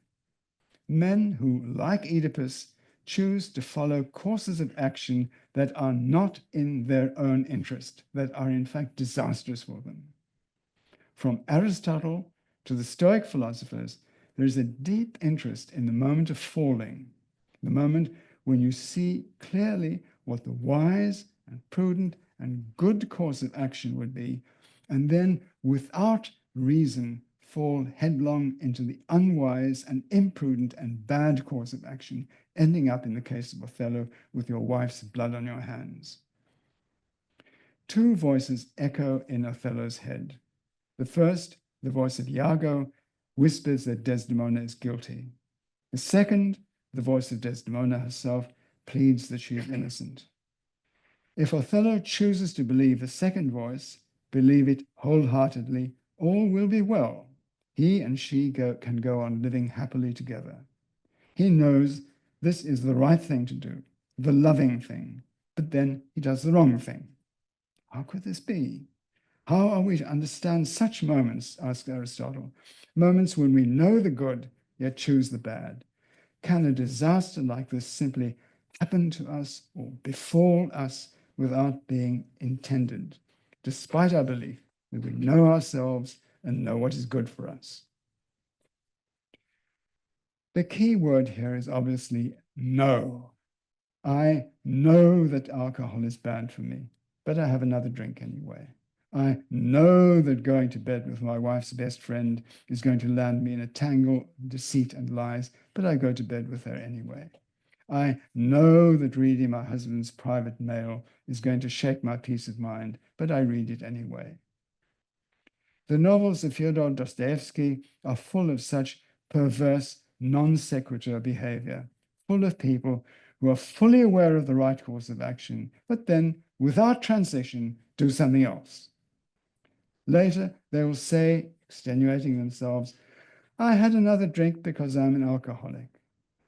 Men who, like Oedipus, choose to follow courses of action that are not in their own interest, that are in fact disastrous for them. From Aristotle to the Stoic philosophers, there is a deep interest in the moment of falling, the moment when you see clearly what the wise and prudent and good course of action would be, and then without reason fall headlong into the unwise and imprudent and bad course of action, ending up, in the case of Othello, with your wife's blood on your hands. Two voices echo in Othello's head. The first, the voice of Iago, whispers that Desdemona is guilty. The second, the voice of Desdemona herself, pleads that she is innocent. If Othello chooses to believe the second voice, believe it wholeheartedly, all will be well. He and she can go on living happily together. He knows this is the right thing to do, the loving thing, but then he does the wrong thing. How could this be? How are we to understand such moments, asks Aristotle, moments when we know the good, yet choose the bad? Can a disaster like this simply happen to us or befall us without being intended, despite our belief that we know ourselves and know what is good for us? The key word here is obviously know. I know that alcohol is bad for me, but I have another drink anyway. I know that going to bed with my wife's best friend is going to land me in a tangle of deceit and lies, but I go to bed with her anyway. I know that reading my husband's private mail is going to shake my peace of mind, but I read it anyway. The novels of Fyodor Dostoevsky are full of such perverse, non sequitur behavior, full of people who are fully aware of the right course of action, but then, without transition, do something else. Later, they will say, extenuating themselves, I had another drink because I'm an alcoholic.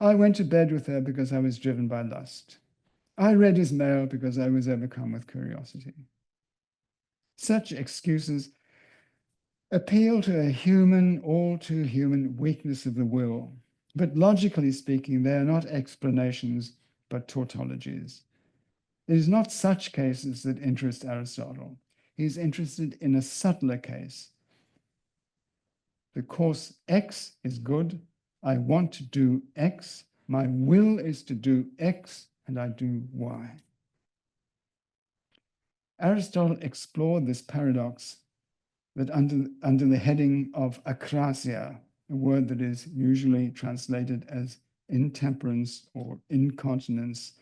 I went to bed with her because I was driven by lust. I read his mail because I was overcome with curiosity. Such excuses appeal to a human, all too human weakness of the will, but logically speaking, they are not explanations, but tautologies. It is not such cases that interest Aristotle. He is interested in a subtler case. The course X is good. I want to do X. My will is to do X, and I do Y. Aristotle explored this paradox that under the heading of akrasia, a word that is usually translated as intemperance or incontinence,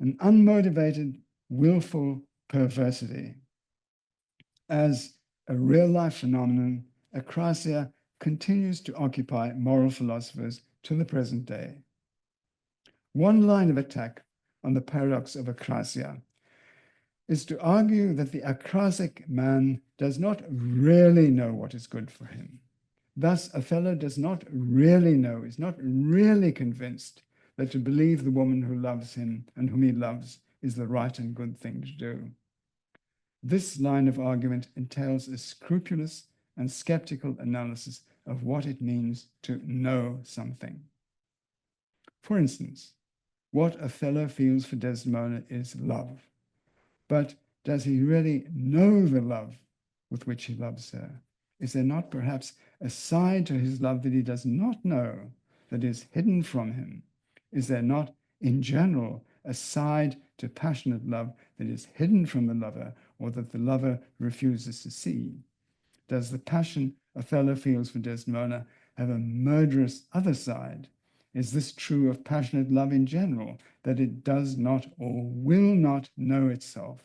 an unmotivated, willful perversity. As a real-life phenomenon, akrasia continues to occupy moral philosophers to the present day. One line of attack on the paradox of akrasia is to argue that the akrasic man does not really know what is good for him. Thus, Othello does not really know, is not really convinced that to believe the woman who loves him and whom he loves is the right and good thing to do. This line of argument entails a scrupulous and skeptical analysis of what it means to know something. For instance, what Othello feels for Desdemona is love. But does he really know the love with which he loves her? Is there not perhaps a side to his love that he does not know, that is hidden from him? Is there not, in general, a side to passionate love that is hidden from the lover, or that the lover refuses to see? Does the passion Othello feels for Desdemona have a murderous other side? Is this true of passionate love in general, that it does not or will not know itself?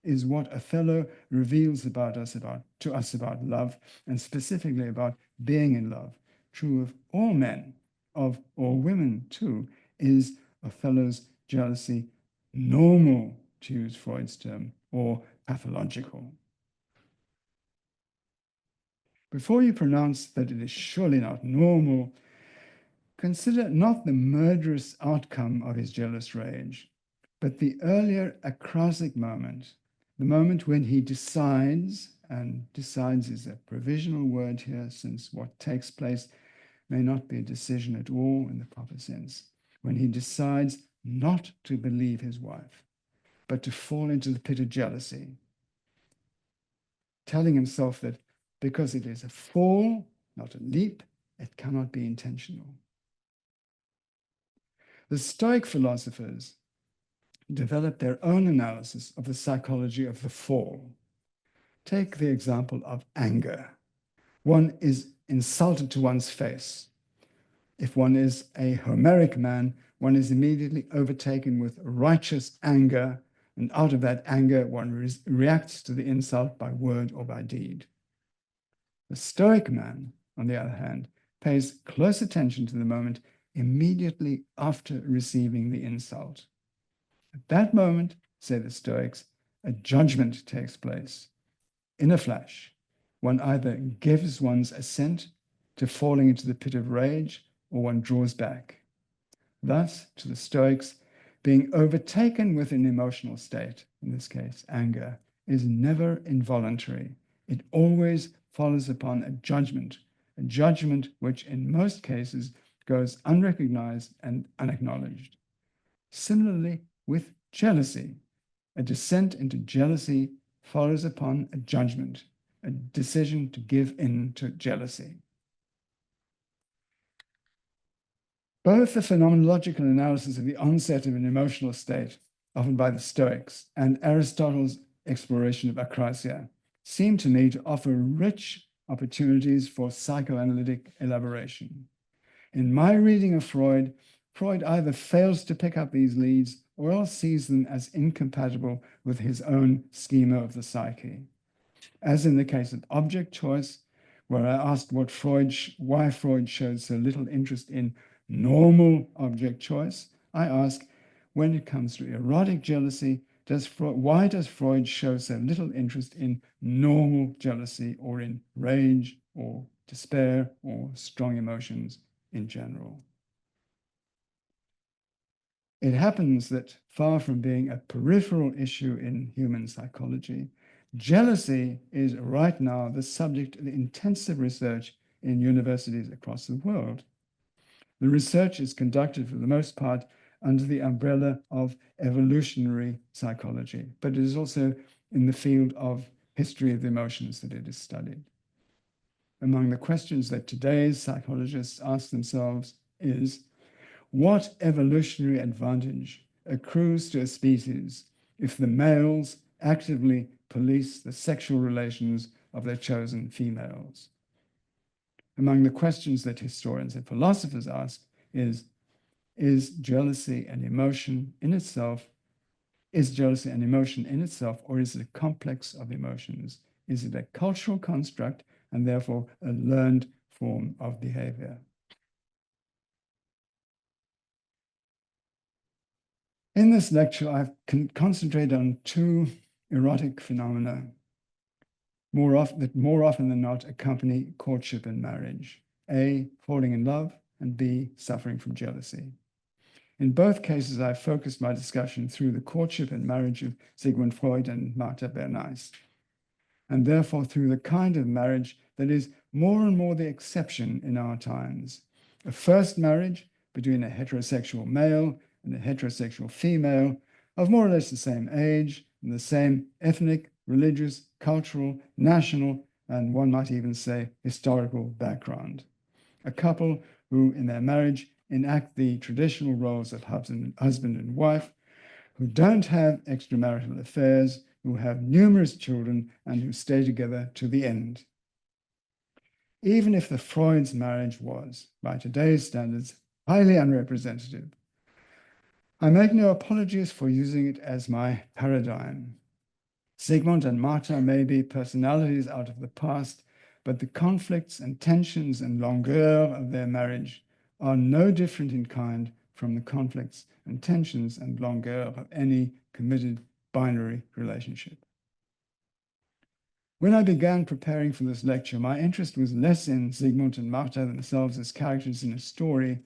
Is what Othello reveals to us about love, and specifically about being in love, true of all men, of all women too? Is Othello's jealousy normal, to use Freud's term, or pathological? Before you pronounce that it is surely not normal, consider not the murderous outcome of his jealous rage, but the earlier acrosic moment, the moment when he decides, and decides is a provisional word here, since what takes place may not be a decision at all in the proper sense, when he decides not to believe his wife, but to fall into the pit of jealousy, telling himself that because it is a fall, not a leap, it cannot be intentional. The Stoic philosophers developed their own analysis of the psychology of the fall. Take the example of anger. One is insulted to one's face. If one is a Homeric man, one is immediately overtaken with righteous anger, and out of that anger, one reacts to the insult by word or by deed. The Stoic man, on the other hand, pays close attention to the moment immediately after receiving the insult. At that moment, say the Stoics, a judgment takes place. In a flash, one either gives one's assent to falling into the pit of rage, or one draws back. Thus, to the Stoics, being overtaken with an emotional state, in this case anger, is never involuntary. It always follows upon a judgment which in most cases goes unrecognized and unacknowledged. Similarly, with jealousy, a descent into jealousy follows upon a judgment, a decision to give in to jealousy. Both the phenomenological analysis of the onset of an emotional state, offered by the Stoics, and Aristotle's exploration of acrasia seem to me to offer rich opportunities for psychoanalytic elaboration. In my reading of Freud, Freud either fails to pick up these leads or else sees them as incompatible with his own schema of the psyche. As in the case of object choice, where I asked why Freud showed so little interest in normal object choice, I ask, when it comes to erotic jealousy, why does Freud show so little interest in normal jealousy, or in rage or despair or strong emotions in general? It happens that, far from being a peripheral issue in human psychology, jealousy is right now the subject of intensive research in universities across the world. The research is conducted for the most part under the umbrella of evolutionary psychology, but it is also in the field of history of the emotions that it is studied. Among the questions that today's psychologists ask themselves is, what evolutionary advantage accrues to a species if the males actively police the sexual relations of their chosen females? Among the questions that historians and philosophers ask is jealousy an emotion in itself, or is it a complex of emotions? Is it a cultural construct and therefore a learned form of behavior? In this lecture, I've concentrated on two erotic phenomena that more often than not accompany courtship and marriage: A, falling in love, and B, suffering from jealousy. In both cases, I've focused my discussion through the courtship and marriage of Sigmund Freud and Martha Bernays, and therefore through the kind of marriage that is more and more the exception in our times: a first marriage between a heterosexual male and a heterosexual female of more or less the same age and the same ethnic, religious, cultural, national, and one might even say historical background. A couple who, in their marriage, enact the traditional roles of husband and wife, who don't have extramarital affairs, who have numerous children, and who stay together to the end. Even if the Freud's marriage was, by today's standards, highly unrepresentative, I make no apologies for using it as my paradigm. Sigmund and Martha may be personalities out of the past, but the conflicts and tensions and longueur of their marriage are no different in kind from the conflicts and tensions and longueur of any committed binary relationship. When I began preparing for this lecture, my interest was less in Sigmund and Martha themselves as characters in a story,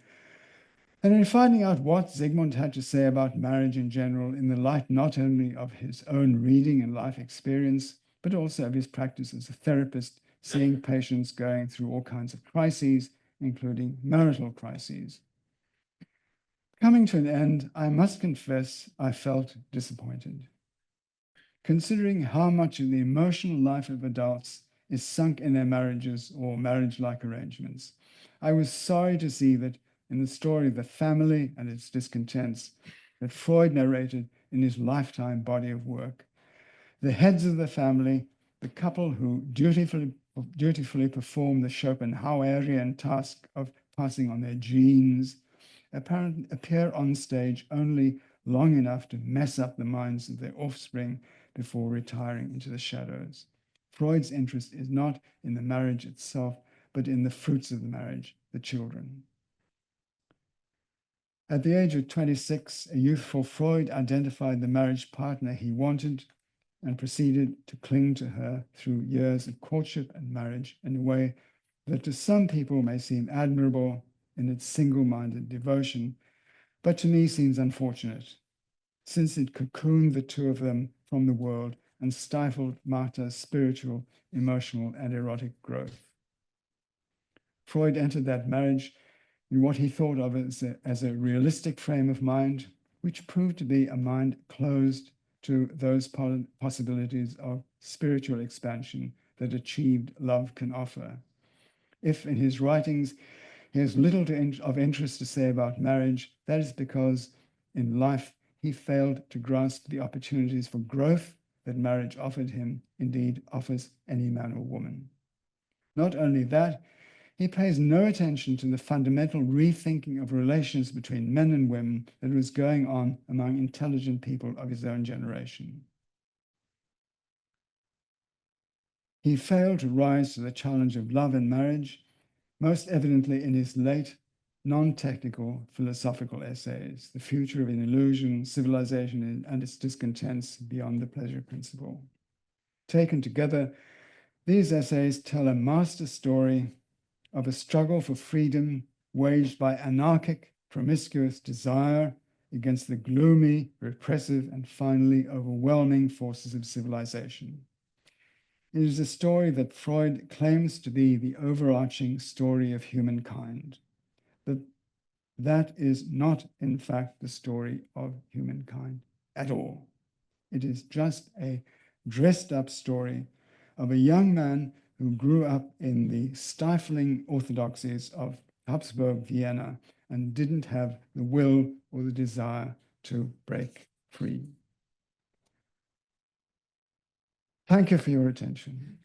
and in finding out what Sigmund had to say about marriage in general in the light not only of his own reading and life experience, but also of his practice as a therapist, seeing patients going through all kinds of crises, including marital crises. Coming to an end, I must confess I felt disappointed. Considering how much of the emotional life of adults is sunk in their marriages or marriage-like arrangements, I was sorry to see that in the story of the family and its discontents that Freud narrated in his lifetime body of work, the heads of the family, the couple who dutifully perform the Schopenhauerian task of passing on their genes, appear on stage only long enough to mess up the minds of their offspring before retiring into the shadows. Freud's interest is not in the marriage itself, but in the fruits of the marriage, the children. At the age of 26, a youthful Freud identified the marriage partner he wanted and proceeded to cling to her through years of courtship and marriage in a way that to some people may seem admirable in its single-minded devotion, but to me seems unfortunate, since it cocooned the two of them from the world and stifled Martha's spiritual, emotional, and erotic growth. Freud entered that marriage in what he thought of as a realistic frame of mind, which proved to be a mind closed to those possibilities of spiritual expansion that achieved love can offer. If in his writings he has little of interest to say about marriage, that is because in life he failed to grasp the opportunities for growth that marriage offered him, indeed offers any man or woman. Not only that, he pays no attention to the fundamental rethinking of relations between men and women that was going on among intelligent people of his own generation. He failed to rise to the challenge of love and marriage, most evidently in his late, non-technical philosophical essays, The Future of an Illusion, Civilization and Its Discontents Beyond the Pleasure Principle. Taken together, these essays tell a master story of a struggle for freedom waged by anarchic, promiscuous desire against the gloomy, repressive, and finally overwhelming forces of civilization. It is a story that Freud claims to be the overarching story of humankind, but that is not, in fact, the story of humankind at all. It is just a dressed-up story of a young man who grew up in the stifling orthodoxies of Habsburg Vienna and didn't have the will or the desire to break free. Thank you for your attention.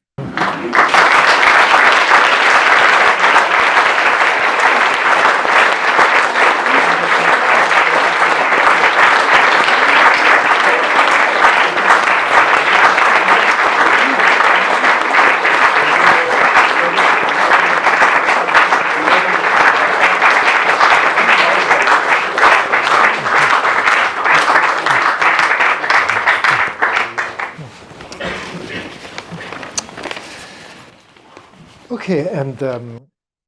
Okay, and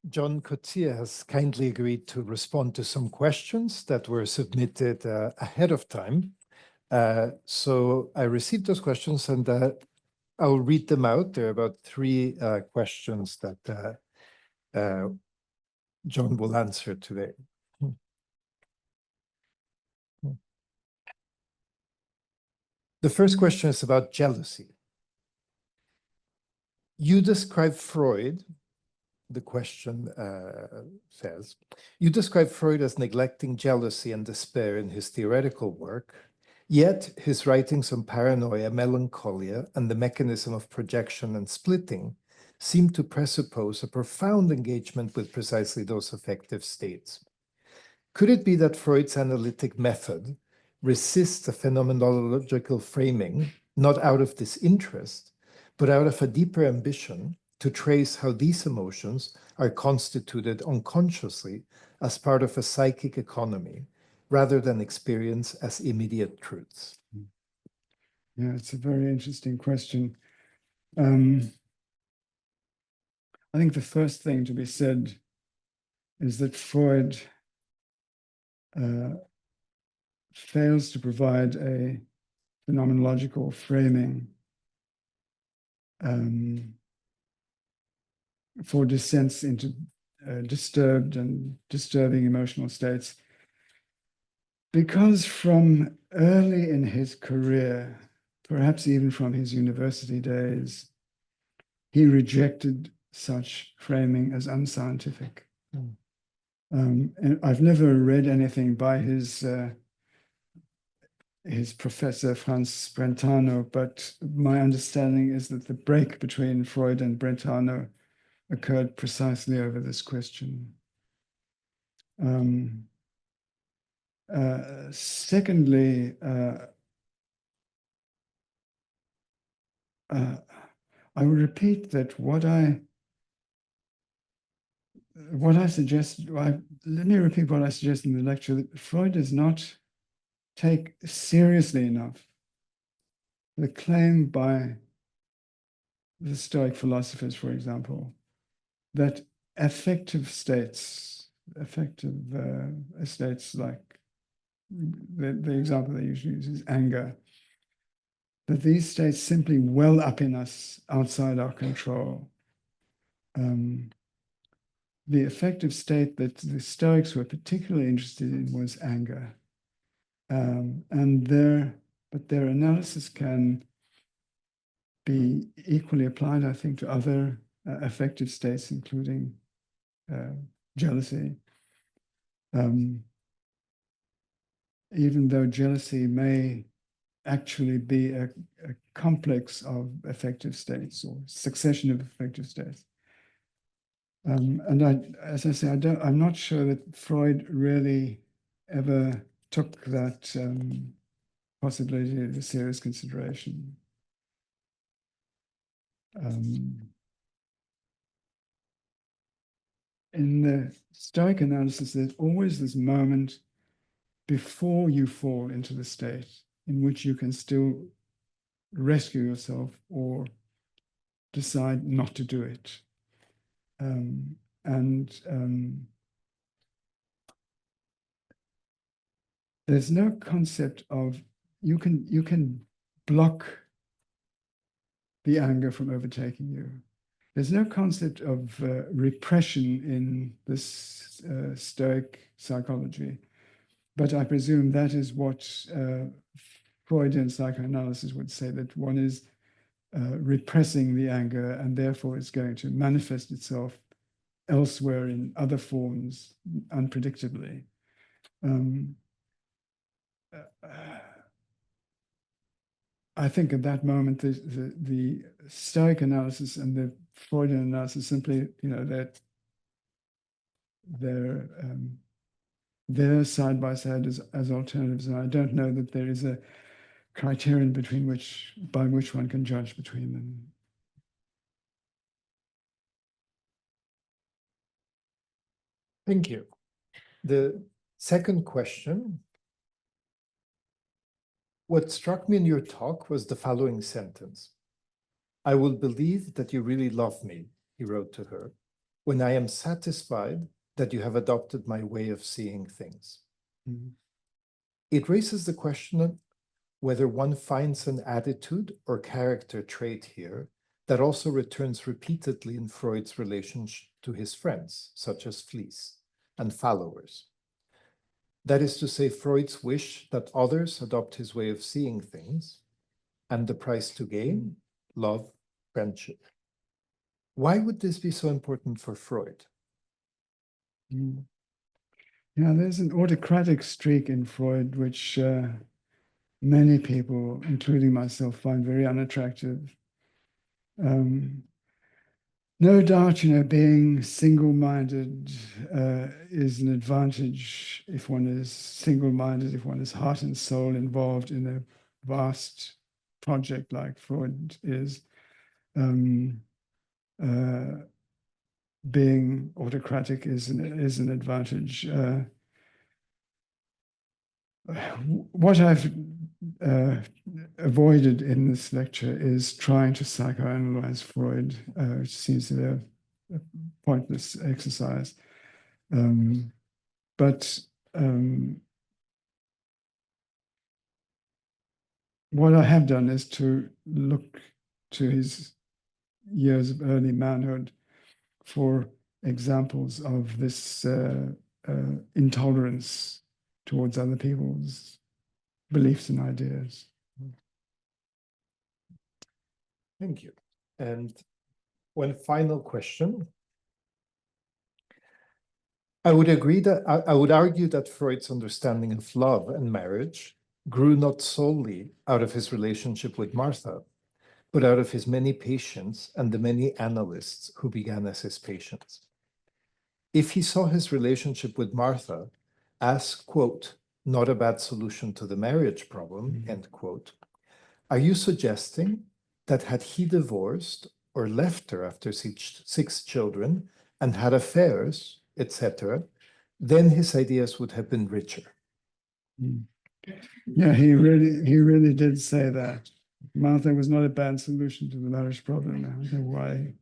John Coetzee has kindly agreed to respond to some questions that were submitted ahead of time. So I received those questions and I'll read them out. There are about 3 questions that John will answer today. The first question is about jealousy. You describe Freud, the question says, you describe Freud as neglecting jealousy and despair in his theoretical work, yet his writings on paranoia, melancholia, and the mechanism of projection and splitting seem to presuppose a profound engagement with precisely those affective states. Could it be that Freud's analytic method resists a phenomenological framing, not out of disinterest, but out of a deeper ambition to trace how these emotions are constituted unconsciously as part of a psychic economy, rather than experience as immediate truths? Yeah, it's a very interesting question. I think the first thing to be said is that Freud fails to provide a phenomenological framing for descents into disturbed and disturbing emotional states, because from early in his career, perhaps even from his university days, he rejected such framing as unscientific. And I've never read anything by his professor, Franz Brentano, but my understanding is that the break between Freud and Brentano occurred precisely over this question. Secondly, I would repeat that what I suggest, let me repeat what I suggest in the lecture, that Freud does not take seriously enough the claim by the Stoic philosophers, for example, that affective states like the example they usually use is anger, that these states simply well up in us outside our control. The affective state that the Stoics were particularly interested in was anger. But their analysis can be equally applied, I think, to other affective states, including jealousy. Even though jealousy may actually be a complex of affective states or succession of affective states. And as I say, I'm not sure that Freud really ever took that possibility into serious consideration. In the Stoic analysis, there's always this moment before you fall into the state in which you can still rescue yourself or decide not to do it. There's no concept of you can block the anger from overtaking you. There's no concept of repression in this Stoic psychology, but I presume that is what Freudian psychoanalysis would say, that one is repressing the anger and therefore it's going to manifest itself elsewhere in other forms unpredictably. I think at that moment, the Stoic analysis and the Freudian analysis simply, that they're side by side as alternatives, and I don't know that there is a criterion by which one can judge between them. Thank you. The second question. What struck me in your talk was the following sentence. I will believe that you really love me, he wrote to her, when I am satisfied that you have adopted my way of seeing things. Mm-hmm. It raises the question of whether one finds an attitude or character trait here that also returns repeatedly in Freud's relationship to his friends, such as Fliess, and followers. That is to say, Freud's wish that others adopt his way of seeing things, and the price to gain, love, friendship. Why would this be so important for Freud? Mm. Yeah, there's an autocratic streak in Freud, which many people, including myself, find very unattractive. No doubt, being single-minded is an advantage if one is single-minded, if one is heart and soul involved in a vast project like Freud is. Being autocratic is an advantage. What I've avoided in this lecture is trying to psychoanalyze Freud, which seems to be a pointless exercise. But what I have done is to look to his years of early manhood for examples of this intolerance towards other people's beliefs and ideas. Thank you. And one final question. I would agree that I would argue that Freud's understanding of love and marriage grew not solely out of his relationship with Martha, but out of his many patients and the many analysts who began as his patients. If he saw his relationship with Martha as, quote, not a bad solution to the marriage problem, end quote, are you suggesting that had he divorced or left her after six children and had affairs, etc., then his ideas would have been richer? Yeah, he really did say that. Martha was not a bad solution to the marriage problem. I don't know why.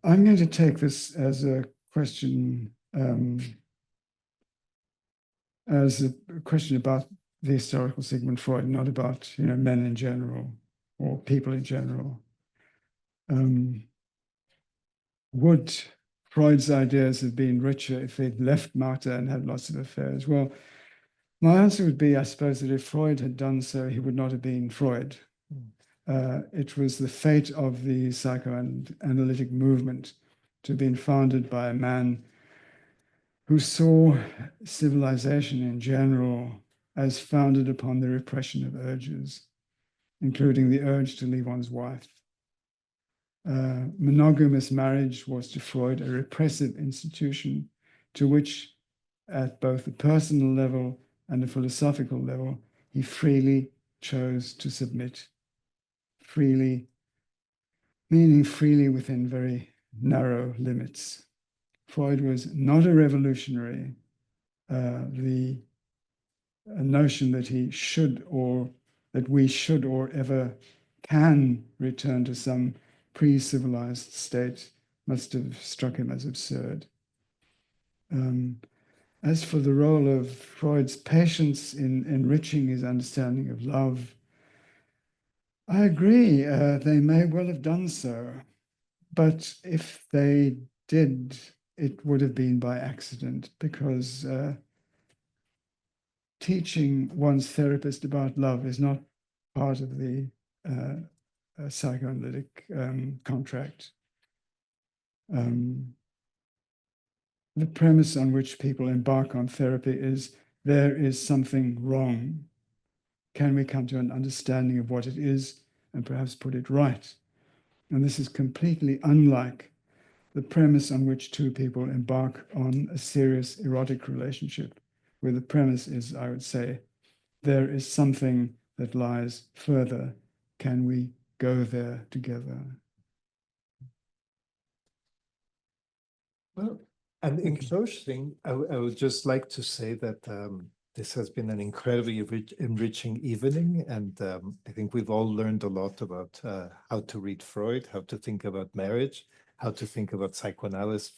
I'm going to take this as a question, about the historical Sigmund Freud, not about men in general or people in general. Would Freud's ideas have been richer if they'd left Martha and had lots of affairs? Well, my answer would be, I suppose, that if Freud had done so, he would not have been Freud. It was the fate of the psychoanalytic movement to have been founded by a man who saw civilization in general as founded upon the repression of urges, including the urge to leave one's wife. Monogamous marriage was to Freud a repressive institution to which, at both a personal level and a philosophical level, he freely chose to submit. Freely, meaning freely within very narrow limits. Freud was not a revolutionary. The notion that he should or that we should or ever can return to some pre-civilized state must have struck him as absurd. As for the role of Freud's patients in enriching his understanding of love, I agree, they may well have done so. But if they did, it would have been by accident, because teaching one's therapist about love is not part of the psychoanalytic contract. The premise on which people embark on therapy is there is something wrong. Can we come to an understanding of what it is and perhaps put it right? And this is completely unlike the premise on which two people embark on a serious erotic relationship, where the premise is, I would say, there is something that lies further. Can we go there together? Well, and in closing, I would just like to say that this has been an incredibly enriching evening, and I think we've all learned a lot about how to read Freud, how to think about marriage, how to think about psychoanalysis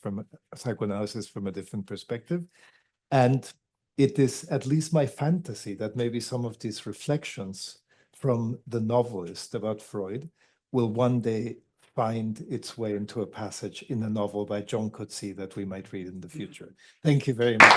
from a different perspective. And it is at least my fantasy that maybe some of these reflections from the novelist about Freud will one day find its way into a passage in a novel by John Coetzee that we might read in the future. Thank you very much.